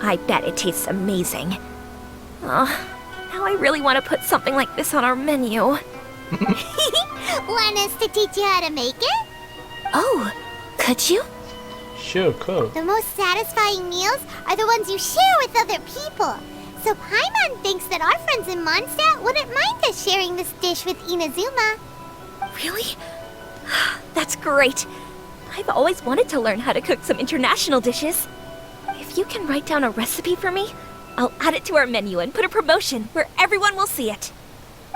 I bet it tastes amazing. Oh, now I really want to put something like this on our menu. Want us to teach you how to make it? Oh, could you? Sure, cool. The most satisfying meals are the ones you share with other people. So Paimon thinks that our friends in Mondstadt wouldn't mind us sharing this dish with Inazuma. Really? That's great. I've always wanted to learn how to cook some international dishes. If you can write down a recipe for me, I'll add it to our menu and put a promotion where everyone will see it.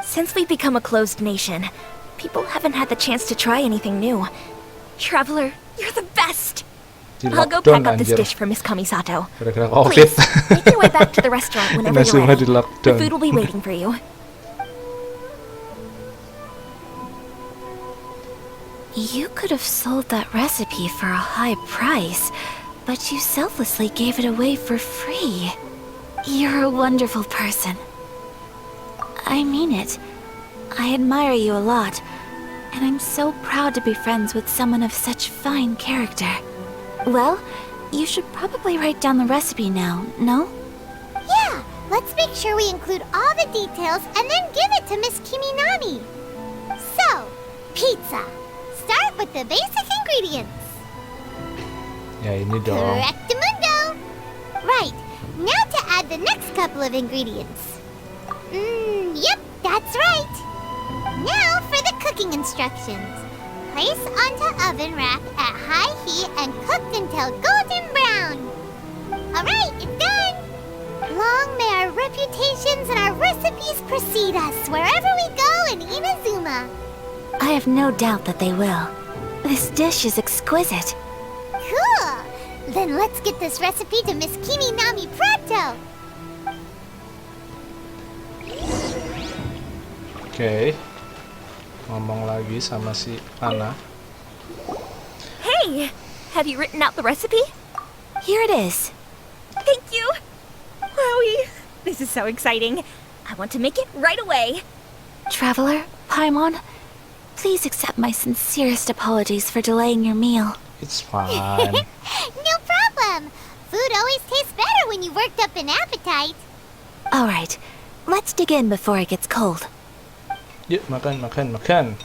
Since we've become a closed nation, people haven't had the chance to try anything new. Traveler, you're the best! Di I'll go lockdown pack up this anjir. dish for Miss Kamisato. Gara-gara Covid. Please, make your way back to the restaurant whenever you're Inazuma di ready. The lockdown. food will be waiting for you. You could have sold that recipe for a high price, but you selflessly gave it away for free. You're a wonderful person. I mean it. I admire you a lot, and I'm so proud to be friends with someone of such fine character. Well, you should probably write down the recipe now, no? Yeah, let's make sure we include all the details and then give it to Miss Kiminami. So, pizza. Start with the basic ingredients. Ya ini dong. Correctamundo. Right, now to add the next couple of ingredients. Yep, that's right. Now for the cooking instructions. Place onto oven rack at high heat and cooked until golden brown. Alright, it's done. Long may our reputations and our recipe recipes precede us wherever we go in Inazuma. I have no doubt that they will. This dish is exquisite. Cool! Then let's get this recipe to Miss Kiminami pronto! Oke. Ngomong lagi sama si Ana. Hey! Have you written out the recipe? Here it is. Thank you! Wowie! This is so exciting. I want to make it right away. Traveler, Paimon, please accept my sincerest apologies for delaying your meal. It's fine. No problem! Food always tastes better when you've worked up an appetite. Alright, let's dig in before it gets cold. Yuk, makan.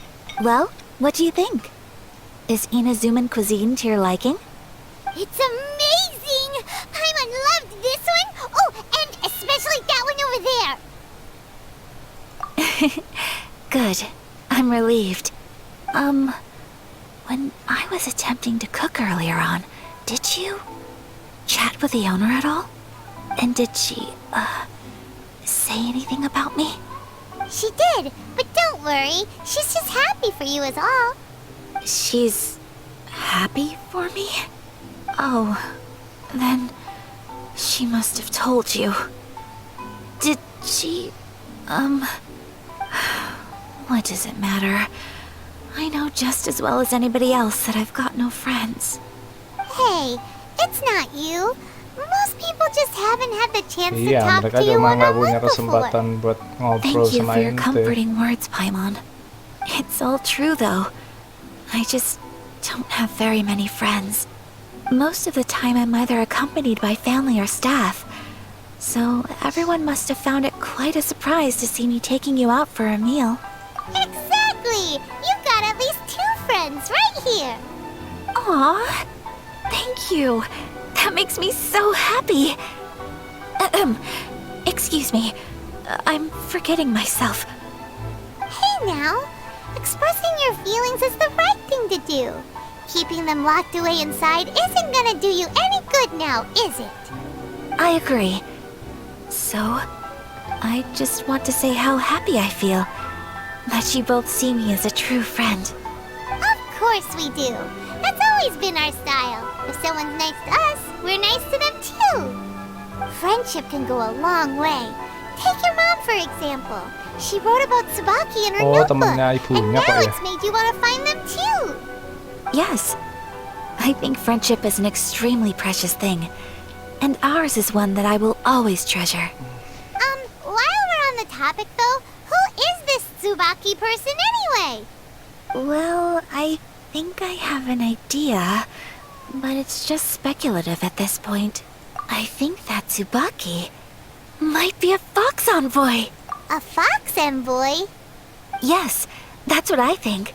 Well, what do you think? Is Inazuman cuisine to your liking? It's amazing! Paimon loved this one! Oh, and especially that one over there! Good. I'm relieved. When I was attempting to cook earlier on, did you chat with the owner at all? And did she, say anything about me? She did, but don't worry. She's just happy for you is all. She's happy for me? Oh, then she must have told you. Did she, what does it matter? I know just as well as anybody else that I've got no friends. Hey, it's not you. Most people just haven't had the chance to Iya, talk mereka to you cuma nggak one-on-one punya before. kesempatan buat ngobrol Thank you sama for your ente. comforting words, Paimon. It's all true, though. I just don't have very many friends. Most of the time I'm either accompanied by family or staff. So everyone must have found it quite a surprise to see me taking you out for a meal. Exactly! You've got at least 2 friends right here. Aw, thank you. That makes me so happy. Excuse me. I'm forgetting myself. Hey now, expressing your feelings is the right thing to do. Keeping them locked away inside isn't gonna do you any good now, is it? I agree. So, I just want to say how happy I feel that you both see me as a true friend. Of course we do. That's always been our style. If someone's nice to us, we're nice to them too. Friendship can go a long way. Take your mom, for example. She wrote about Tsubaki in her Oh, notebook. temennya And ibunya now kok ya? it's made you want to find them too. Yes, I think friendship is an extremely precious thing, and ours is one that I will always treasure. While we're on the topic though, who is this Tsubaki person anyway? Well, I think I have an idea, but it's just speculative at this point. I think that Tsubaki might be a fox envoy. A fox envoy? Yes, that's what I think.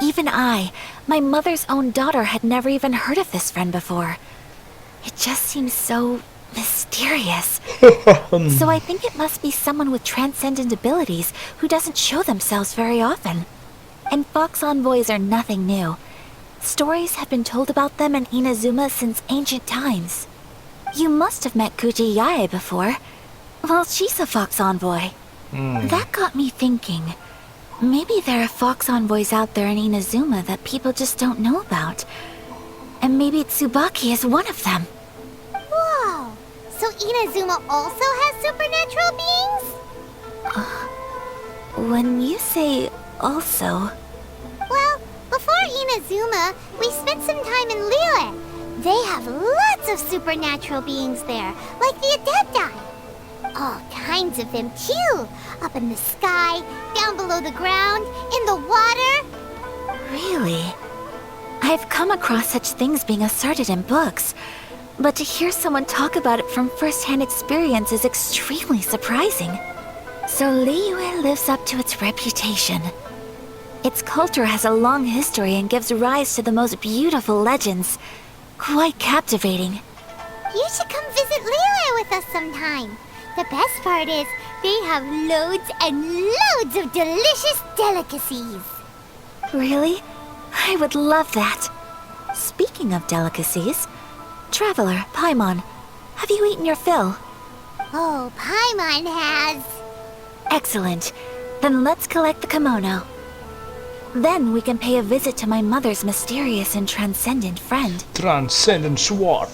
Even I, my mother's own daughter, had never even heard of this friend before. It just seems so mysterious. So I think it must be someone with transcendent abilities who doesn't show themselves very often. And fox envoys are nothing new. Stories have been told about them in Inazuma since ancient times. You must have met Kuji Yae before. Well, she's a fox envoy. That got me thinking. Maybe there are fox envoys out there in Inazuma that people just don't know about. And maybe Tsubaki is one of them. Whoa! So Inazuma also has supernatural beings? When you say also, Well, before Inazuma, we spent some time in Liyue. They have lots of supernatural beings there, like the Adepti. All kinds of them too. Up in the sky, down below the ground, in the water. really? I've come across such things being asserted in books, but to hear someone talk about it from first-hand experience is extremely surprising. So Liyue lives up to its reputation. Its culture has a long history and gives rise to the most beautiful legends. Quite captivating. You should come visit Liyue with us sometime. The best part is, they have loads and loads of delicious delicacies. Really? I would love that. Speaking of delicacies, Traveler, Paimon, have you eaten your fill? Oh, Paimon has. Excellent. Then let's collect the kimono. Then we can pay a visit to my mother's mysterious and transcendent friend. Transcendent Sword.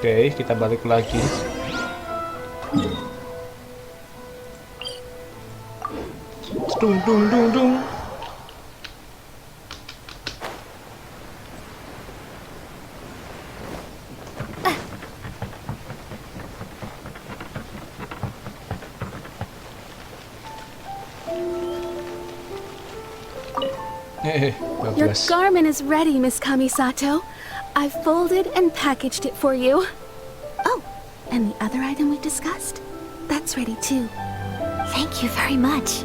Oke, kita balik lagi. Dung dung dung dung. Your Bagus. garment is ready, Miss Kamisato. I've folded and packaged it for you. Oh, and the other item we discussed? That's ready too. Thank you very much.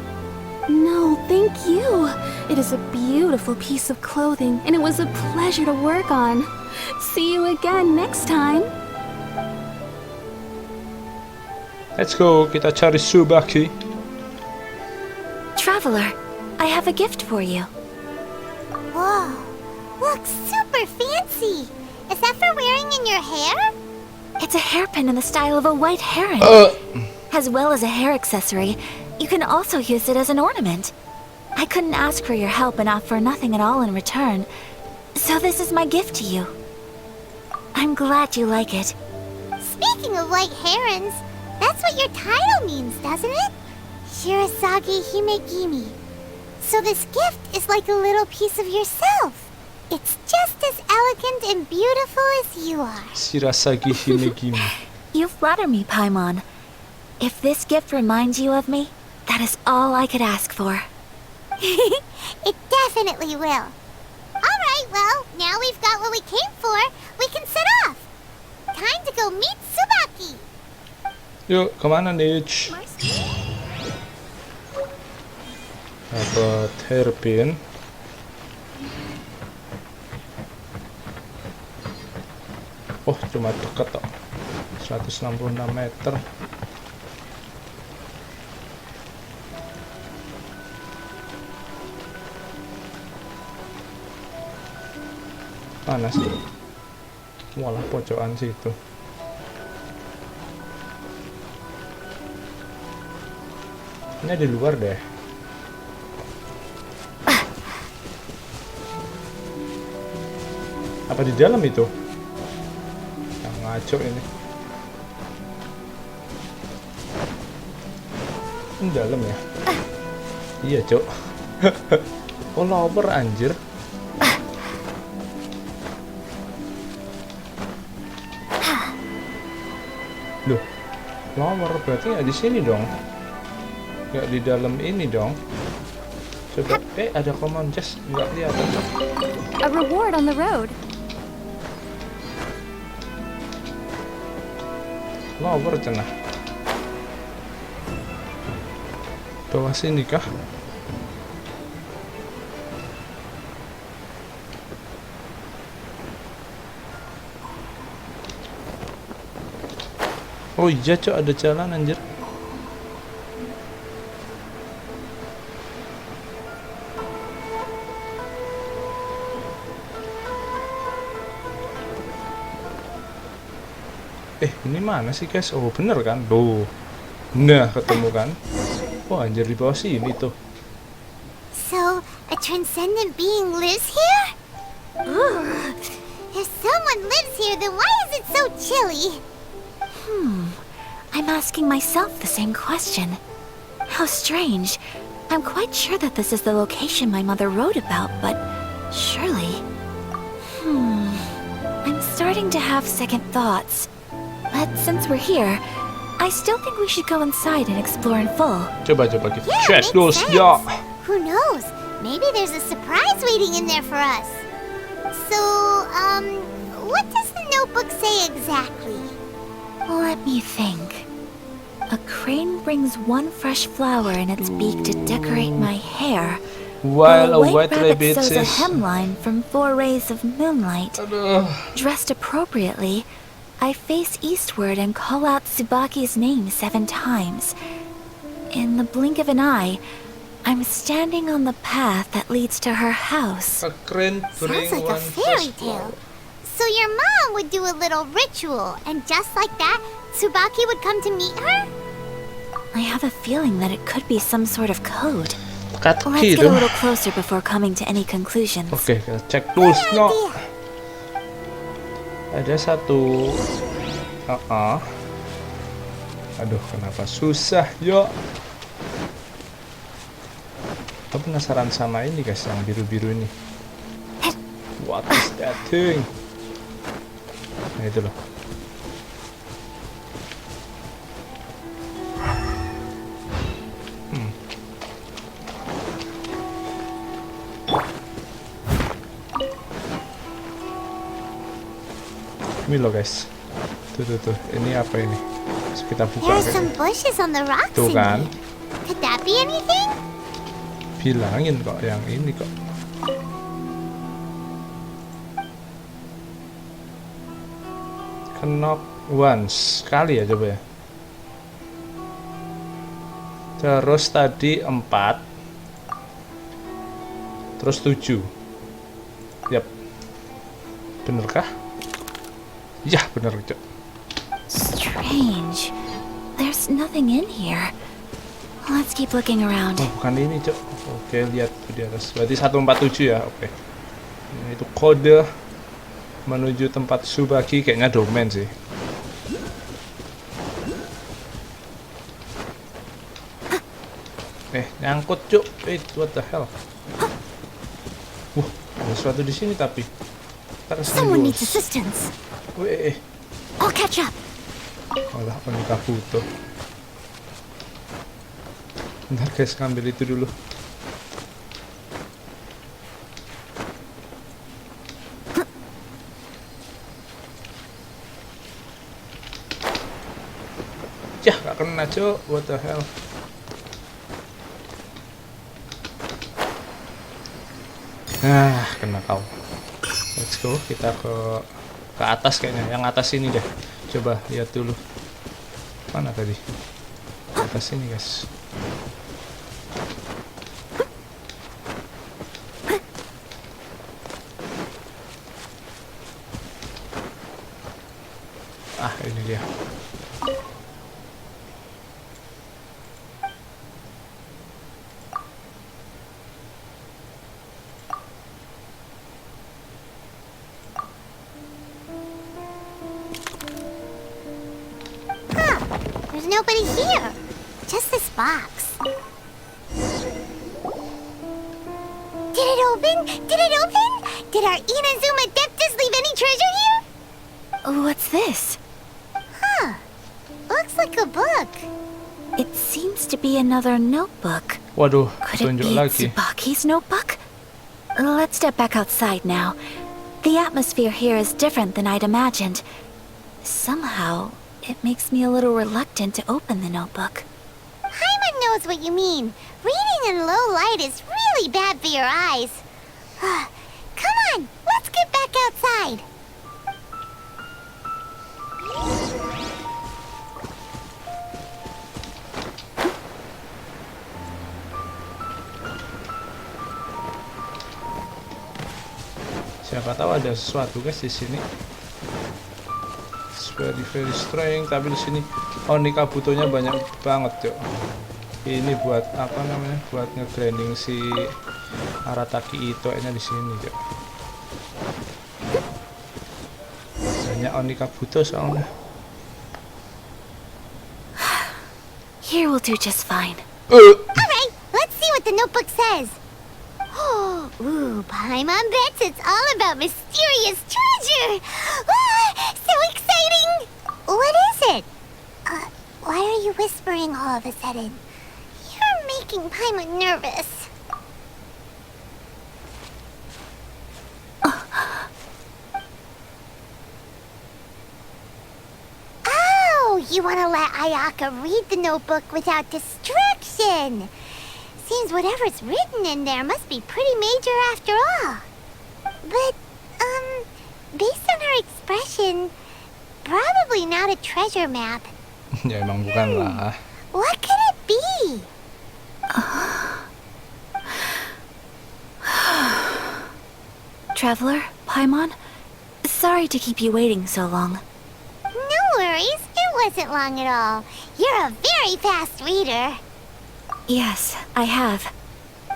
No, thank you. It is a beautiful piece of clothing, and it was a pleasure to work on. See you again next time. Let's go, kita cari Tsubaki. Traveler, I have a gift for you. Whoa, looks super fancy. Is that for wearing in your hair? It's a hairpin in the style of a white heron. As well as a hair accessory, you can also use it as an ornament. I couldn't ask for your help and offer nothing at all in return, so this is my gift to you. I'm glad you like it. Speaking of white herons, that's what your title means, doesn't it? Shirasagi Himegimi. So this gift is like a little piece of yourself. It's just as elegant and beautiful as you are. Shirasagi Himegimi. You flatter me, Paimon. If this gift reminds you of me, that is all I could ask for. It definitely will. Alright, well, now we've got what we came for. We can set off. Time to go meet Tsubaki. Yuk, kemana nih? Dapat hairpin. Oh, cuma deket kok. 166 meter. Panas. Walah, pojokan situ. Ini di luar deh. Apa di dalam itu? Yang ngaco ini. Ini dalam ya? Iya, Cok. Oh, lover anjir. Loh, lover berarti nggak di sini dong? Nggak di dalam ini dong? Coba, ada common chest nggak lihat. A reward on the road. Lover cenah. Bawah sini kah? Oh iya, Cok, ada jalan anjir. Ini mana sih, guys? Oh, bener kan? Tuh. Nah, ketemu kan? Oh, anjir, di bawah sini tuh. So, a transcendent being lives here? Ugh. If someone lives here, then why is it so chilly? I'm asking myself the same question. How strange. I'm quite sure that this is the location my mother wrote about, but surely... I'm starting to have second thoughts. But since we're here, I still think we should go inside and explore in full. Coba kita Yeah, cek makes dulu sense. ya. Who knows? Maybe there's a surprise waiting in there for us. So, what does the notebook say exactly? Let me think. A crane brings one fresh flower in its beak to decorate my hair, While a white rabbit rabbit sews a says... hemline from 4 rays of moonlight. Aduh. Dressed appropriately, I face eastward and call out Tsubaki's name 7 times. In the blink of an eye, I'm standing on the path that leads to her house. A crane bring Sounds like a one fairy fresh tale. flower. So your mom would do a little ritual, and just like that, Tsubaki would come to meet her? I have a feeling that it could be some sort of code. Cut Let's key get a tuh. little closer before coming to any conclusions. Oke, kita cek tools. No. Ada satu. Aduh, kenapa susah? Yo. Aku penasaran sama ini guys, yang biru-biru ini. What is that thing? Nah itu loh. Ini loh guys. Tuh. Ini apa ini? Terus kita buka. There are some bushes on the rocks Tuh in kan. here. Could that be anything? Bilangin kok yang ini kok. Knock once sekali ya coba ya. Terus tadi 4. Terus 7. Yap. Benerkah? Ya bener Cok. Strange. There's nothing in here. Let's keep looking around. Oh, bukan ini Cok. Oke, lihat tuh di atas. Berarti 147 ya. Oke. Ini itu kode menuju tempat Subaki, kayaknya domain sih. Nyangkut Cok. What the hell? Ada sesuatu di sini tapi. Someone needs assistance. I'll catch up. Malah Onika butuh. Bentar guys, ngambil itu dulu. Yah, gak kena Cok. What the hell? Nah, kena kau. Let's go, kita ke atas kayaknya. Yang atas ini deh. Coba lihat dulu. Mana tadi? Atas ini guys. Ini dia. There's nobody here. Just this box. Did it open? Did it open? Did our Inazuma Adeptus leave any treasure here? What's this? Looks like a book. It seems to be another notebook. Waduh, Could it tunjuk be lagi. Tsubaki's notebook? Let's step back outside now. The atmosphere here is different than I'd imagined. Somehow, it makes me a little reluctant to open the notebook. Paimon knows what you mean. Reading in low light is really bad for your eyes. Come on, let's get back outside. Siapa tahu ada sesuatu guys di sini. It's very strange. Tapi di sini Onika butuhnya banyak banget Cok. Ini buat apa namanya? Buat nge-grinding si Arataki Ito-nya di sini Cok. Banyak Onika butuh soalnya. Here will do just fine. Alright, let's see what the notebook says. Ooh, Paimon bets it's all about mysterious treasure! So exciting! What is it? Why are you whispering all of a sudden? You're making Paimon nervous. Oh, you want to let Ayaka read the notebook without distraction. Seems whatever's written in there must be pretty major after all. But, based on her expression, probably not a treasure map. Ya emang bukan lah. What could it be? Traveler, Paimon, sorry to keep you waiting so long. No worries, it wasn't long at all. You're a very fast reader. Yes, I have.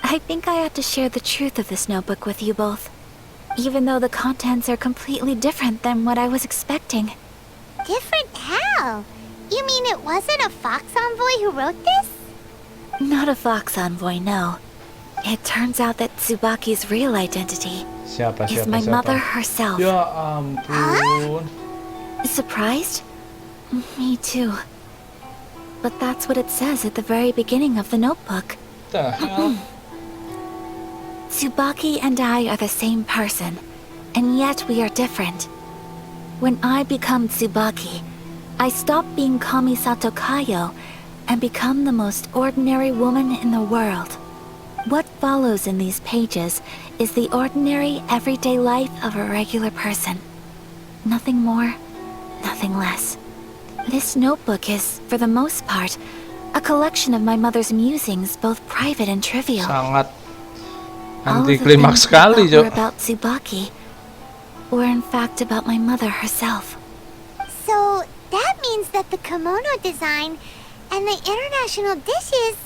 I think I ought to share the truth of this notebook with you both. Even though the contents are completely different than what I was expecting. Different how? You mean it wasn't a Fox Envoy who wrote this? Not a Fox Envoy, no. It turns out that Tsubaki's real identity Siapa is my mother herself. Ya ampun. Surprised? Me too. But that's what it says at the very beginning of the notebook. The hell? Tsubaki and I are the same person, and yet we are different. When I become Tsubaki, I stop being Kamisato Kayo and become the most ordinary woman in the world. What follows in these pages is the ordinary, everyday life of a regular person. Nothing more, nothing less. This notebook is, for the most part, a collection of my mother's musings, both private and trivial. Sangat All of anti the klimaks things I sekali, thought were Jo. about Tsubaki were in fact about my mother herself. So that means that the kimono design and the international dishes...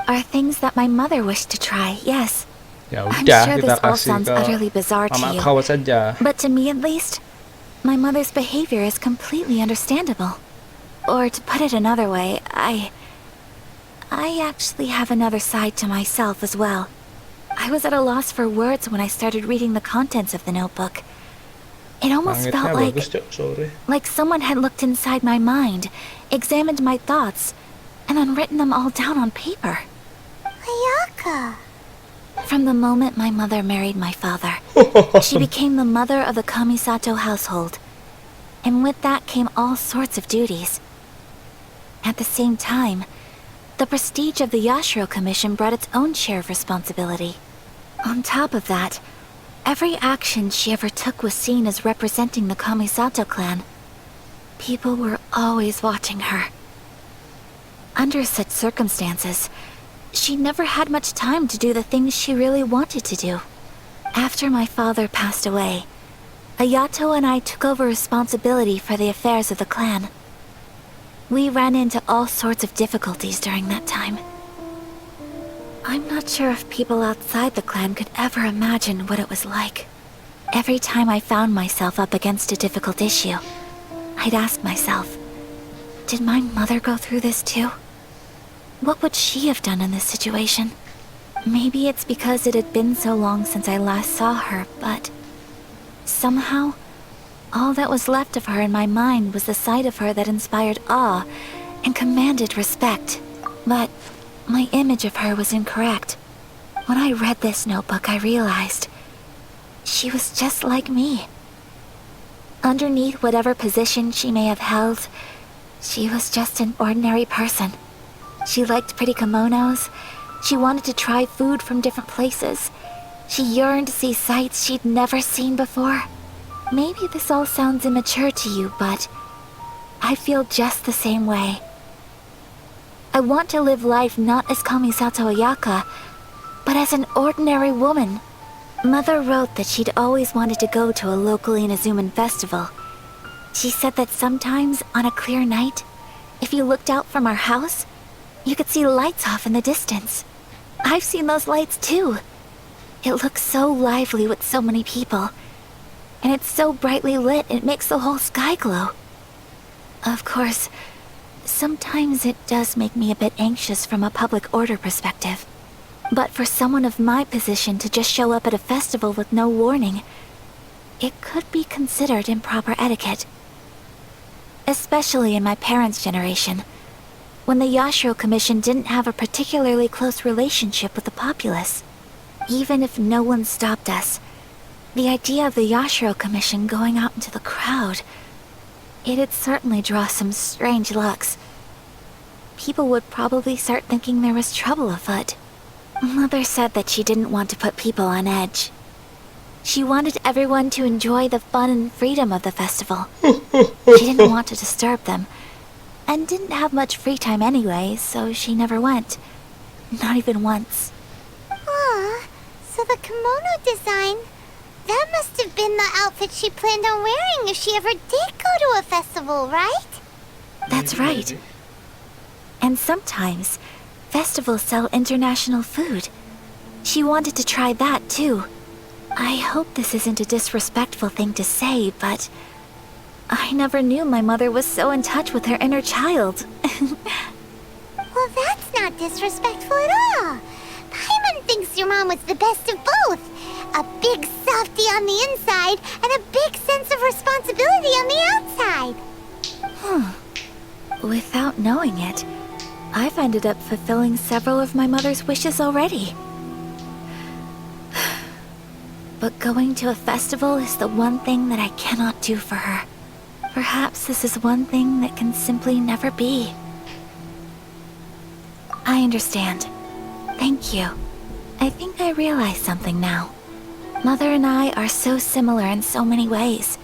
Are things that my mother wished to try, yes. Ya I'm udah, sure kita this all kasih sounds ke utterly bizarre to Mama you. kau saja. But to me at least, my mother's behavior is completely understandable. Or to put it another way, I actually have another side to myself as well. I was at a loss for words when I started reading the contents of the notebook. It almost Langitnya felt bagus, Jo. Sorry. like someone had looked inside my mind, examined my thoughts, and then written them all down on paper. Ayaka. From the moment my mother married my father, she became the mother of the Kamisato household. And with that came all sorts of duties. At the same time, the prestige of the Yashiro Commission brought its own share of responsibility. On top of that, every action she ever took was seen as representing the Kamisato clan. People were always watching her. Under such circumstances, she never had much time to do the things she really wanted to do. After my father passed away, Ayato and I took over responsibility for the affairs of the clan. We ran into all sorts of difficulties during that time. I'm not sure if people outside the clan could ever imagine what it was like. Every time I found myself up against a difficult issue, I'd ask myself, did my mother go through this too? What would she have done in this situation? Maybe it's because it had been so long since I last saw her, but somehow, all that was left of her in my mind was the sight of her that inspired awe and commanded respect. But my image of her was incorrect. When I read this notebook, I realized she was just like me. Underneath whatever position she may have held, she was just an ordinary person. She liked pretty kimonos. She wanted to try food from different places. She yearned to see sights she'd never seen before. Maybe this all sounds immature to you, but I feel just the same way. I want to live life not as Kamisato Ayaka, but as an ordinary woman. Mother wrote that she'd always wanted to go to a local Inazuman festival. She said that sometimes, on a clear night, if you looked out from our house, you could see lights off in the distance. I've seen those lights too. It looks so lively with so many people. And it's so brightly lit, it makes the whole sky glow. Of course, sometimes it does make me a bit anxious from a public order perspective. But for someone of my position to just show up at a festival with no warning, it could be considered improper etiquette. Especially in my parents' generation, when the Yashiro Commission didn't have a particularly close relationship with the populace. Even if no one stopped us, the idea of the Yashiro Commission going out into the crowd, it'd certainly draw some strange looks. People would probably start thinking there was trouble afoot. Mother said that she didn't want to put people on edge. She wanted everyone to enjoy the fun and freedom of the festival. She didn't want to disturb them, and didn't have much free time anyway, so she never went. Not even once. Ah, so the kimono design, that must have been the outfit she planned on wearing if she ever did go to a festival, right? That's right. And sometimes, festivals sell international food. She wanted to try that too. I hope this isn't a disrespectful thing to say, but I never knew my mother was so in touch with her inner child. Well, that's not disrespectful at all. Paimon thinks your mom was the best of both. A big softie on the inside and a big sense of responsibility on the outside. Without knowing it, I've ended up fulfilling several of my mother's wishes already. But going to a festival is the one thing that I cannot do for her. Perhaps this is one thing that can simply never be. I understand. Thank you. I think I realize something now. Mother and I are so similar in so many ways.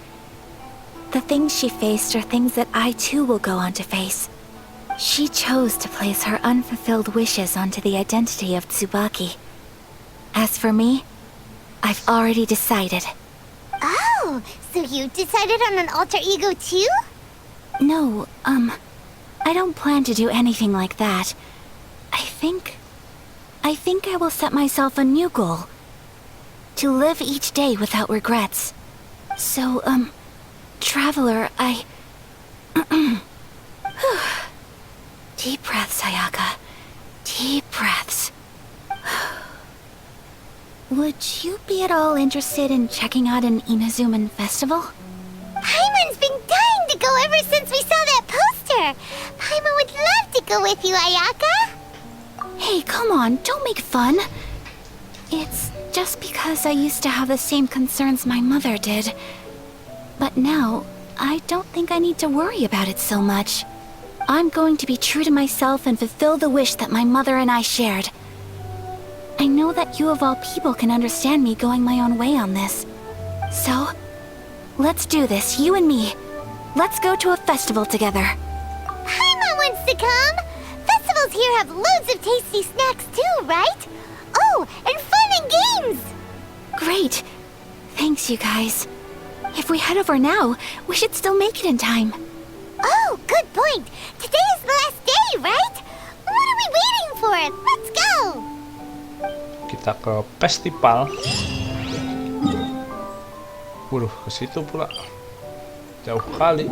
The things she faced are things that I too will go on to face. She chose to place her unfulfilled wishes onto the identity of Tsubaki. As for me, I've already decided. Oh, so you decided on an alter ego too? No, I don't plan to do anything like that. I think I will set myself a new goal. To live each day without regrets. So, Traveler, Deep breaths, Sayaka. Deep breaths. Would you be at all interested in checking out an Inazuman festival? Paimon's been dying to go ever since we saw that poster. Paimon would love to go with you, Ayaka. Hey, come on, don't make fun. It's just because I used to have the same concerns my mother did. But now, I don't think I need to worry about it so much. I'm going to be true to myself and fulfill the wish that my mother and I shared. I know that you of all people can understand me going my own way on this. So, let's do this, you and me. Let's go to a festival together. Paimon wants to come. Festivals here have loads of tasty snacks too, right? Oh, and fun and games! Great. Thanks, you guys. If we head over now, we should still make it in time. Oh, good point. Today is the last day, right? What are we waiting for? Let's go! Kita ke festival. Waduh, ke situ pula. Jauh kali.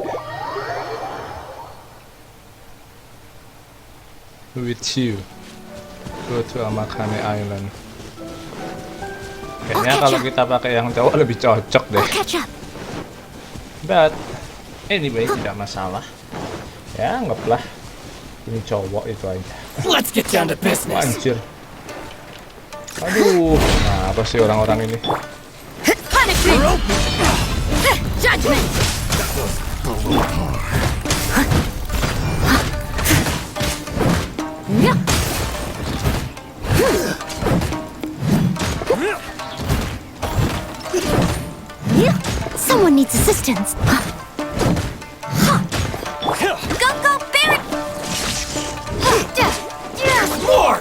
With you. Go to Amakane Island. Kayaknya kalau kita pakai yang cowok lebih cocok deh. I'll catch up. But anyway, tidak masalah. Ya, anggaplah ini cowok itu aja. Let's get down to business. Anjir. Aduh, nah, apa sih orang-orang ini? Punishment! Judgment! Someone needs assistance. Go, go, Barret! More!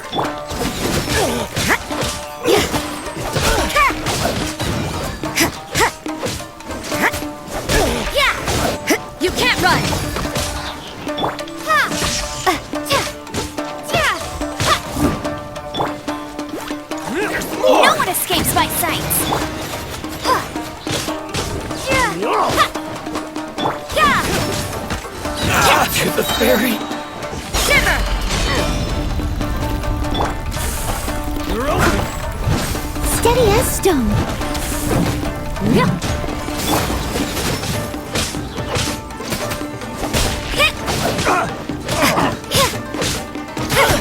You can't run! No one escapes my sights. To the ferry! Shiver! Steady as stone.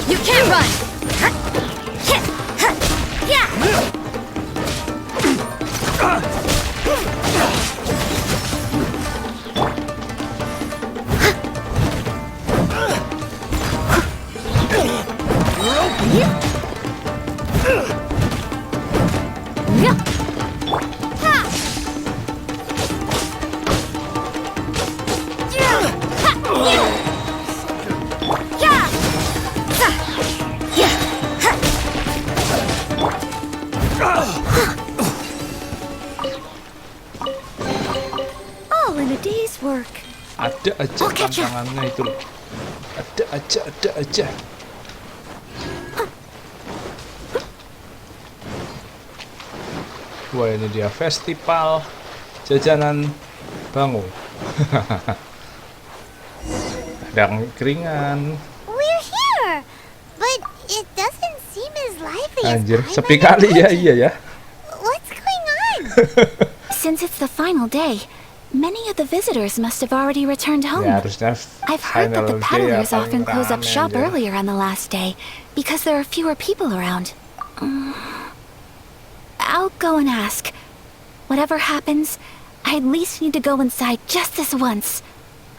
You can't run! All in a day's work. Ada aja tantangannya itu loh. Ada aja. Wah, ini dia festival jajanan bango. Ada keringan. We're here, but it doesn't seem as lively as Anjir, Paimon sepi kali ya, imagined. iya ya. What's going on? Since it's the final day, many of the visitors must have already returned home. Ya harusnya I've heard that the final day ya, peddlers paling often close up rame, shop anjir. earlier on the last day because there are fewer people around. I'll go and ask. Whatever happens, I at least need to go inside just this once.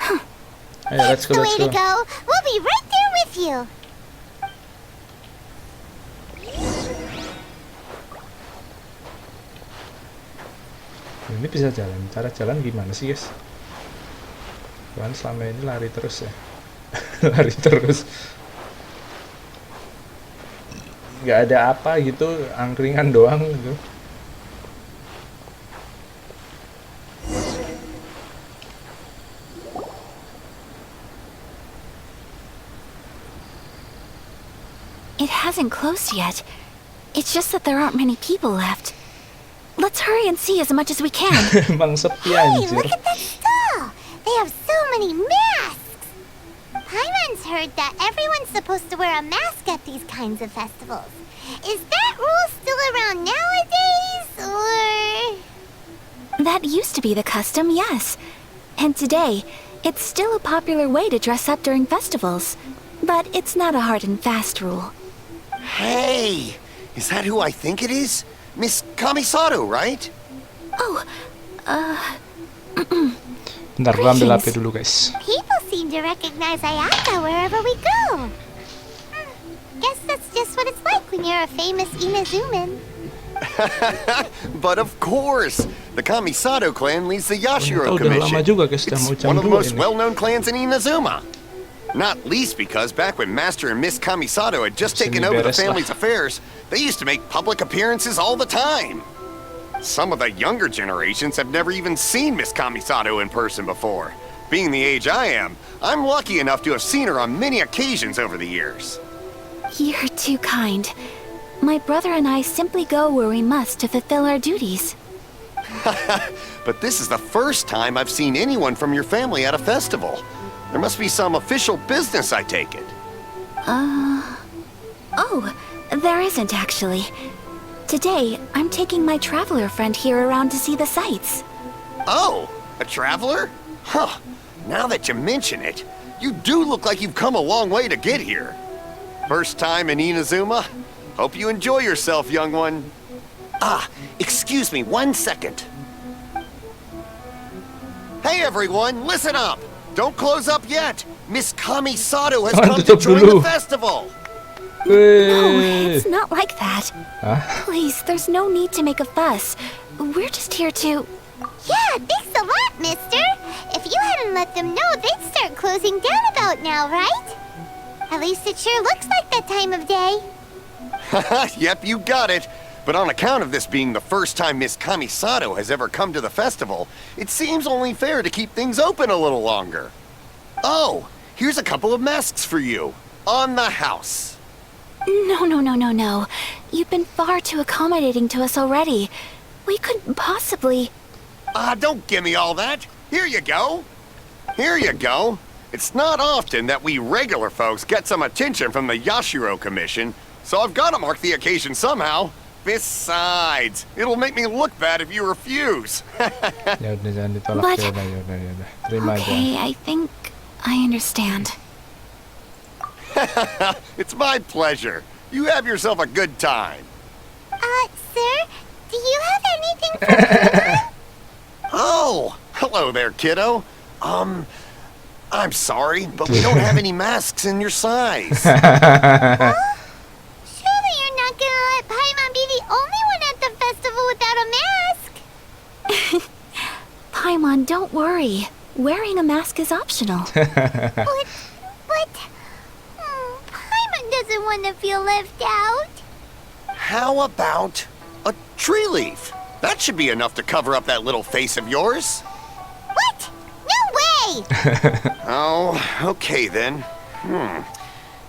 Ayo, let's That's the go. way to go. We'll be right there with you. Ini bisa jalan. Cara jalan gimana sih, guys? Kan selama ini lari terus ya. Lari terus. Nggak ada apa gitu, angkringan doang gitu. It hasn't closed yet. It's just that there aren't many people left. Let's hurry and see as much as we can. Emang sepi Hey, anjir. look at that stall. They have so many masks. Paimon's heard that everyone's supposed to wear a mask at these kinds of festivals. Is that rule still around nowadays, or...? That used to be the custom, yes. And today, it's still a popular way to dress up during festivals. But it's not a hard and fast rule. Hey! Is that who I think it is? Miss Kamisato, right? Oh, Bentar, gua ambil HP Greetings. dulu, guys. People seem to recognize Ayaka wherever we go. Guess that's just what it's like when you're a famous Inazuman. But of course! The Kamisato clan leads the Yashiro Oh, udah lama Commission. juga, guys. Udah It's mau jam one of the 2 most ini. well-known clans in Inazuma. Not least because back when Master and Miss Kamisato had just Sini taken over the beres lah. family's affairs, they used to make public appearances all the time. Some of the younger generations have never even seen Miss Kamisato in person before. Being the age I am, I'm lucky enough to have seen her on many occasions over the years. You're too kind. My brother and I simply go where we must to fulfill our duties. But this is the first time I've seen anyone from your family at a festival. There must be some official business, I take it. Oh, there isn't actually. Today, I'm taking my traveler friend here around to see the sights. Oh, a traveler? Huh. Now that you mention it, you do look like you've come a long way to get here. First time in Inazuma? Hope you enjoy yourself, young one. Ah, excuse me 1 second. Hey everyone, listen up! Don't close up yet! Miss Kamisato has come to Tutup join dulu. the festival! No, Wih. it's not like that. Hah? Please, there's no need to make a fuss. We're just here to... Yeah, thanks a lot, mister. If you hadn't let them know, they'd start closing down about now, right? At least it sure looks like that time of day. Yep, you got it. But on account of this being the first time Miss Kamisato has ever come to the festival, it seems only fair to keep things open a little longer. Oh, here's a couple of masks for you. On the house. No. You've been far too accommodating to us already. We couldn't possibly... Don't give me all that. Here you go. Here you go. It's not often that we regular folks get some attention from the Yashiro Commission, so I've got to mark the occasion somehow. Besides, it'll make me look bad if you refuse. Ya udah, jangan ditolak. But- Ya udah. Terima aja. Okay, I think I understand. It's my pleasure. You have yourself a good time. Sir, do you have anything for Paimon? Oh, hello there, kiddo. I'm sorry, but we don't have any masks in your size. Surely you're not gonna let Paimon be the only one at the festival without a mask? Paimon, don't worry. Wearing a mask is optional. But Paimon doesn't want to feel left out. How about a tree leaf? That should be enough to cover up that little face of yours. What? No way! Oh, okay then.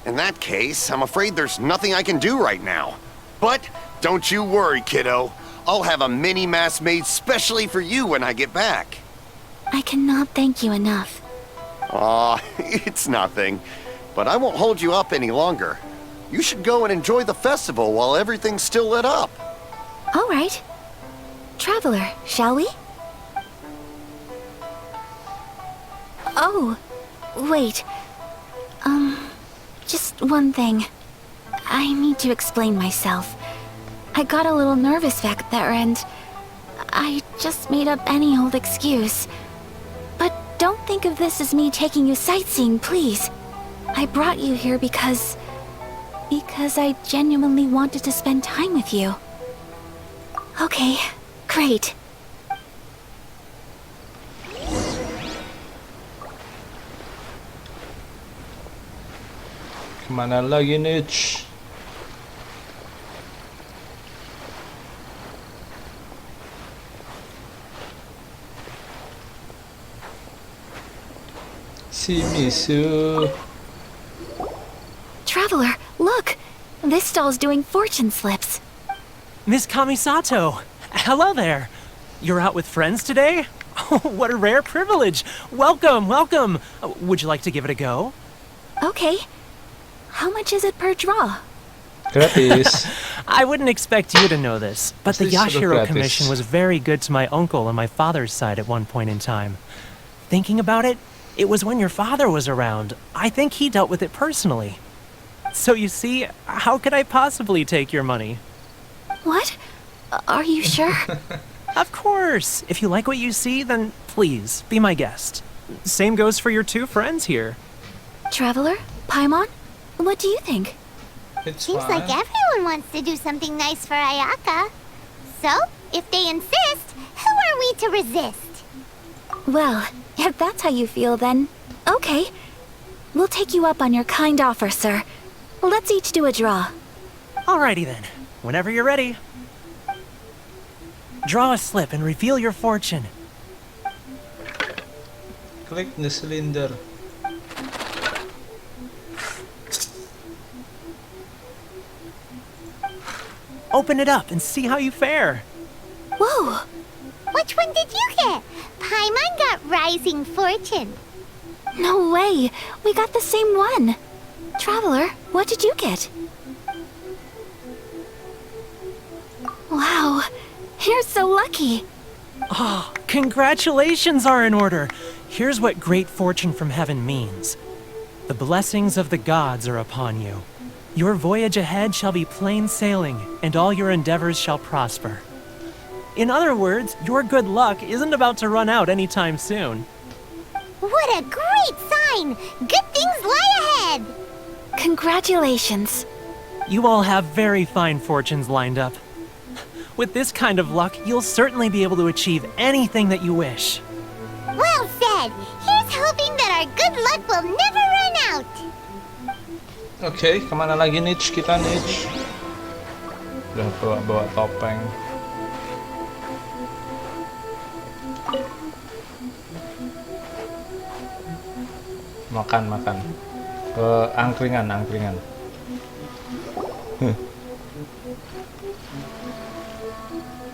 In that case, I'm afraid there's nothing I can do right now. But don't you worry, kiddo. I'll have a mini mask made specially for you when I get back. I cannot thank you enough. Aw, it's nothing. But I won't hold you up any longer. You should go and enjoy the festival while everything's still lit up. All right. Traveler, shall we? Oh, wait. Just one thing. I need to explain myself. I got a little nervous back there and I just made up any old excuse. But don't think of this as me taking you sightseeing, please. I brought you here because I genuinely wanted to spend time with you. Okay, great. Kemana lagi nih? Si Misu. Traveler, look! This stall's doing fortune slips. Miss Kamisato! Hello there! You're out with friends today? Oh, what a rare privilege! Welcome, welcome! Would you like to give it a go? Okay. How much is it per draw? Gratis. I wouldn't expect you to know this, but the This is sort of Yashiro gratis. Commission was very good to my uncle on my father's side at one point in time. Thinking about it, it was when your father was around. I think he dealt with it personally. So you see, how could I possibly take your money? What? Are you sure? Of course! If you like what you see, then please, be my guest. Same goes for your two friends here. Traveler? Paimon? What do you think? It's Seems like everyone wants to do something nice for Ayaka. So, if they insist, who are we to resist? Well, if that's how you feel, then okay. We'll take you up on your kind offer, sir. Let's each do a draw. Alrighty then, whenever you're ready. Draw a slip and reveal your fortune. Klik the cylinder. Open it up and see how you fare. Whoa! Which one did you get? Paimon got Rising Fortune. No way! We got the same one! Traveler, what did you get? Wow! You're so lucky! Oh, congratulations are in order. Here's what great fortune from heaven means. The blessings of the gods are upon you. Your voyage ahead shall be plain sailing, and all your endeavors shall prosper. In other words, your good luck isn't about to run out anytime soon. What a great sign! Good things lie ahead! Congratulations! You all have very fine fortunes lined up. With this kind of luck, you'll certainly be able to achieve anything that you wish. Well said! Here's hoping that our good luck will never run out! Oke, kemana lagi nih kita nih? Udah bawa topeng. Makan. Ke angkringan.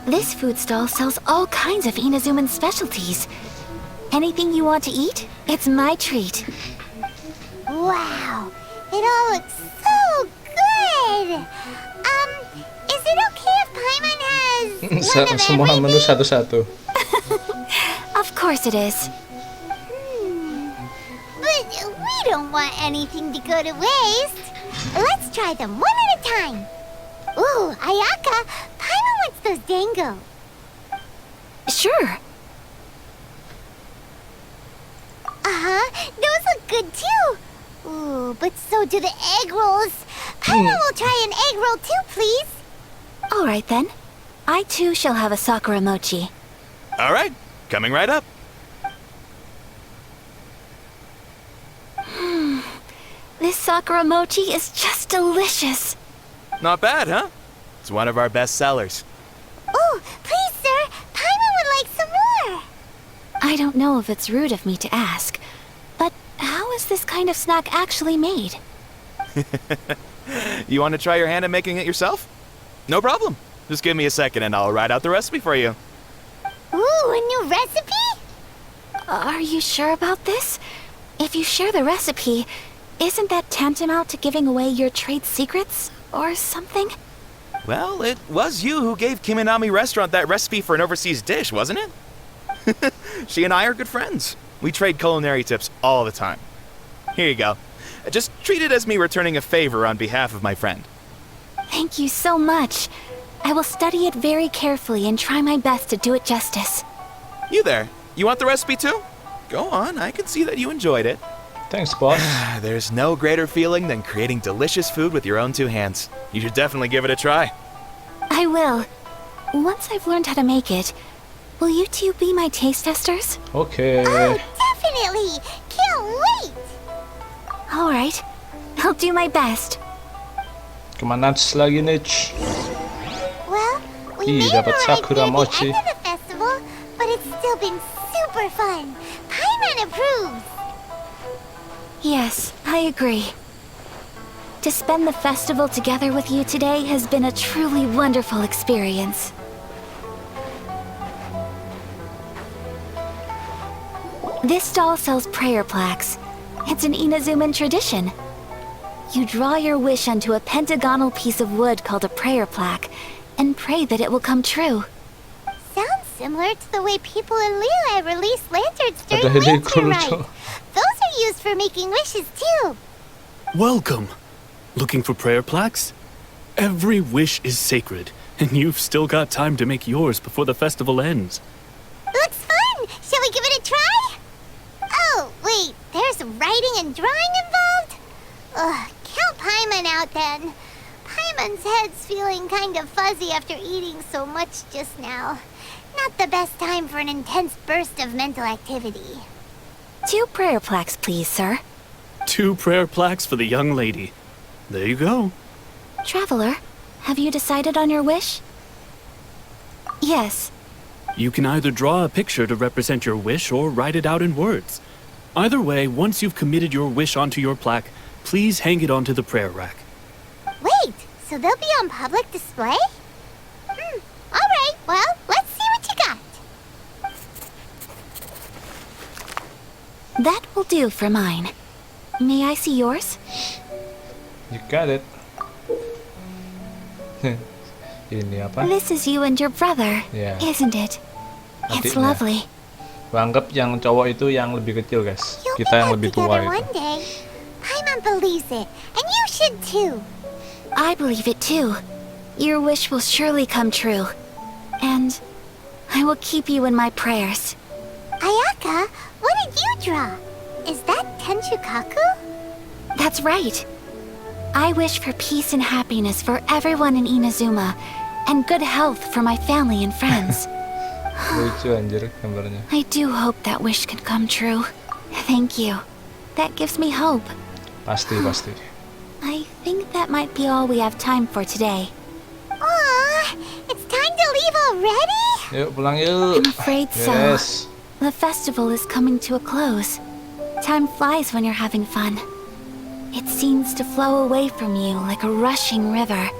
This food stall sells all kinds of Inazuman specialties. Anything you want to eat, it's my treat. Wow! It all looks so good! Is it okay if Paimon has one of Semua menu everything? satu-satu. Of course it is. But we don't want anything to go to waste. Let's try them one at a time. Ooh, Ayaka, Paimon wants those dango. Sure. Uh-huh, those look good too. Ooh, but so do the egg rolls. Paimon will try an egg roll too, please. All right then. I too shall have a sakura mochi. All right, coming right up. This sakura mochi is just delicious. Not bad, huh? It's one of our best sellers. Ooh, please, sir. Paimon would like some more. I don't know if it's rude of me to ask, but how is this kind of snack actually made? You want to try your hand at making it yourself? No problem. Just give me a second and I'll write out the recipe for you. Ooh, a new recipe? Are you sure about this? If you share the recipe, isn't that tantamount to giving away your trade secrets or something? Well, it was you who gave Kiminami Restaurant that recipe for an overseas dish, wasn't it? She and I are good friends. We trade culinary tips all the time. Here you go. Just treat it as me returning a favor on behalf of my friend. Thank you so much. I will study it very carefully and try my best to do it justice. You there. You want the recipe too? Go on, I can see that you enjoyed it. Thanks, boss. There's no greater feeling than creating delicious food with your own two hands. You should definitely give it a try. I will. Once I've learned how to make it, will you two be my taste testers? Okay. Oh, definitely! Can't wait! Alright. I'll do my best. Kemana lagi nih? Well, we Ih, made it dapat right Sakura near Mochi. the end of the festival, but it's still been super fun. Paimon approves. Yes, I agree. To spend the festival together with you today has been a truly wonderful experience. This stall sells prayer plaques. It's an Inazuman tradition. You draw your wish onto a pentagonal piece of wood called a prayer plaque and pray that it will come true. Sounds similar to the way people in Liyue release lanterns during Ada lantern helikopter. rite. Those are used for making wishes too. Welcome. Looking for prayer plaques? Every wish is sacred, and you've still got time to make yours before the festival ends. Looks fun! Shall we give it a try? Oh, wait, there's writing and drawing involved? Ugh, count Paimon out then. Paimon's head's feeling kind of fuzzy after eating so much just now. Not the best time for an intense burst of mental activity. 2 prayer plaques, please, sir. 2 prayer plaques for the young lady. There you go. Traveler, have you decided on your wish? Yes. You can either draw a picture to represent your wish or write it out in words. Either way, once you've committed your wish onto your plaque, please hang it onto the prayer rack. Wait, so they'll be on public display? Alright, well, let's see what you got. That will do for mine. May I see yours? You got it. Ini apa? This is you and your brother, Yeah. isn't it? It's Adiknya. lovely. Anggap yang cowok itu yang lebih kecil, guys. You'll Kita be yang back lebih together tua one itu. day. Paimon believes it, and you should too. I believe it too. Your wish will surely come true. And I will keep you in my prayers. Ayaka, what did you draw? Is that Tenchukaku? That's right. I wish for peace and happiness for everyone in Inazuma, and good health for my family and friends. Lucu anjir gambarnya. I do hope that wish can come true. Thank you. That gives me hope. Pasti. I think that might be all we have time for today. Aw, it's time to leave already? Yuk pulang yuk. I'm afraid so. Yes. The festival is coming to a close. Time flies when you're having fun. It seems to flow away from you like a rushing river,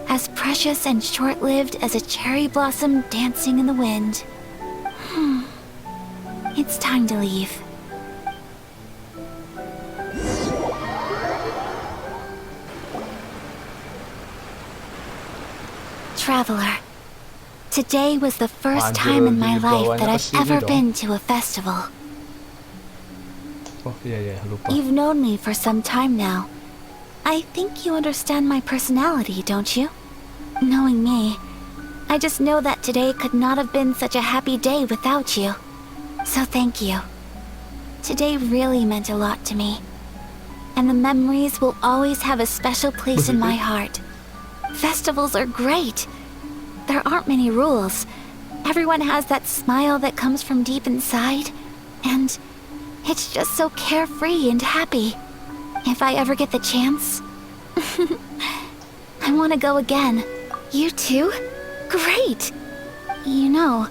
as precious and short-lived as a cherry blossom dancing in the wind. It's time to leave. Traveler, today was the first time in my life that I've ever been to a festival. Oh iya lupa. You've known me for some time now. I think you understand my personality, don't you? Knowing me, I just know that today could not have been such a happy day without you. So thank you. Today really meant a lot to me. And the memories will always have a special place in my heart. Festivals are great. There aren't many rules. Everyone has that smile that comes from deep inside. And it's just so carefree and happy. If I ever get the chance, I want to go again. You too? Great! You know,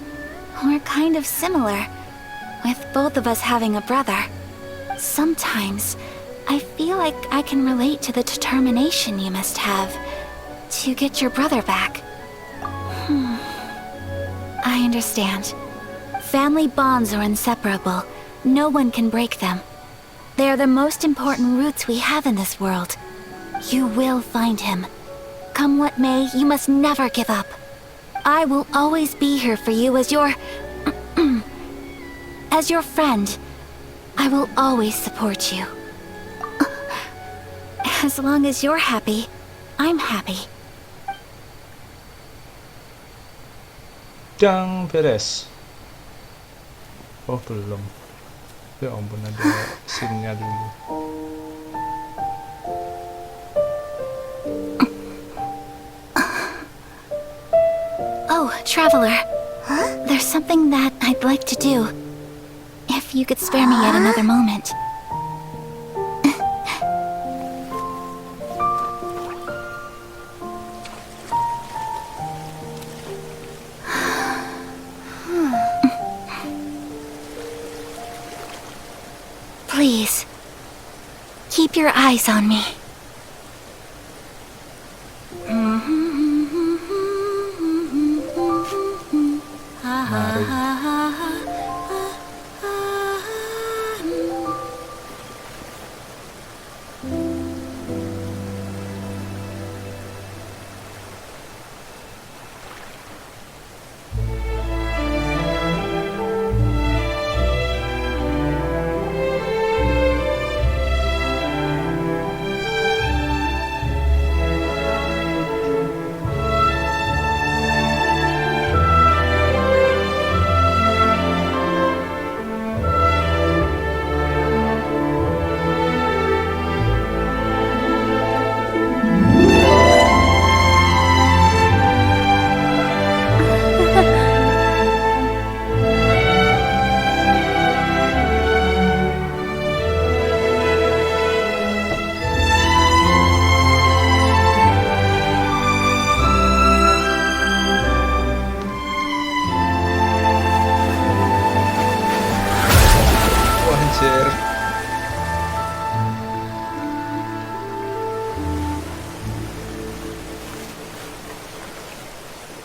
we're kind of similar. with both of us having a brother, sometimes I feel like I can relate to the determination you must have to get your brother back. I understand. Family bonds are inseparable. No one can break them. They are the most important roots we have in this world. You will find him. Come what may, you must never give up. I will always be here for you as your... as your friend. I will always support you. As long as you're happy, I'm happy. Dang, beres. Oh, belum. Ya ampun, ada scene-nya dulu. Oh, Traveler. There's something that I'd like to do. If you could spare me yet another moment. Please, keep your eyes on me.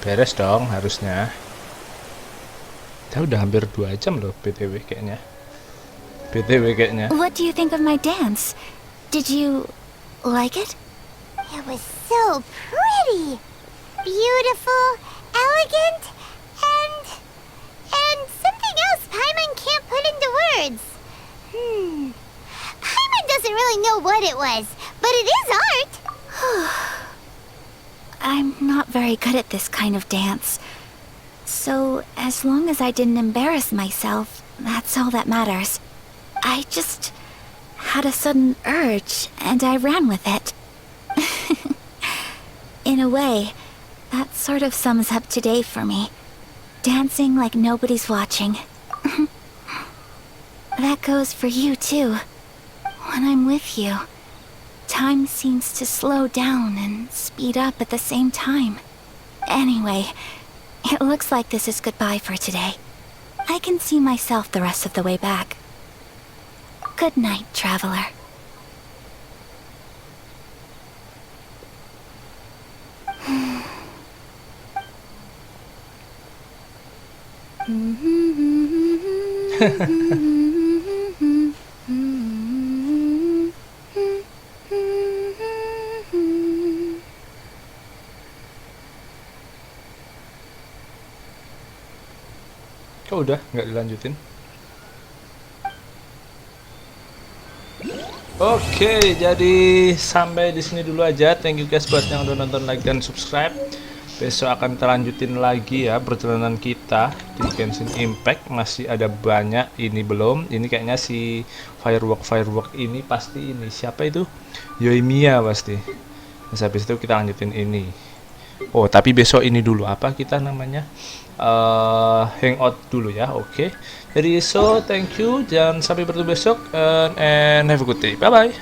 Beres dong harusnya. Kita udah hampir 2 jam loh BTW kayaknya. What do you think of my dance? Did you like it? It was so pretty. Beautiful, elegant, and something else Paimon can't put into words. Paimon doesn't really know what it was, but it is art. I'm not very good at this kind of dance. So, as long as I didn't embarrass myself, that's all that matters. I just had a sudden urge, and I ran with it. In a way, that sort of sums up today for me. Dancing like nobody's watching. That goes for you, too. When I'm with you, time seems to slow down and speed up at the same time. Anyway, it looks like this is goodbye for today. I can see myself the rest of the way back. Good night, Traveler. Kok udah nggak dilanjutin? Oke, jadi sampai di sini dulu aja. Thank you guys buat yang udah nonton, like dan subscribe. Besok akan kita lanjutin lagi ya perjalanan kita di Genshin Impact. Masih ada banyak, ini belum. Ini kayaknya si firework ini pasti ini. Siapa itu? Yoimiya pasti. Terus habis itu kita lanjutin ini. Oh, tapi besok ini dulu apa kita namanya? Hangout dulu ya. Oke. Jadi thank you, jangan sampai bertemu besok, and have a good day. Bye bye.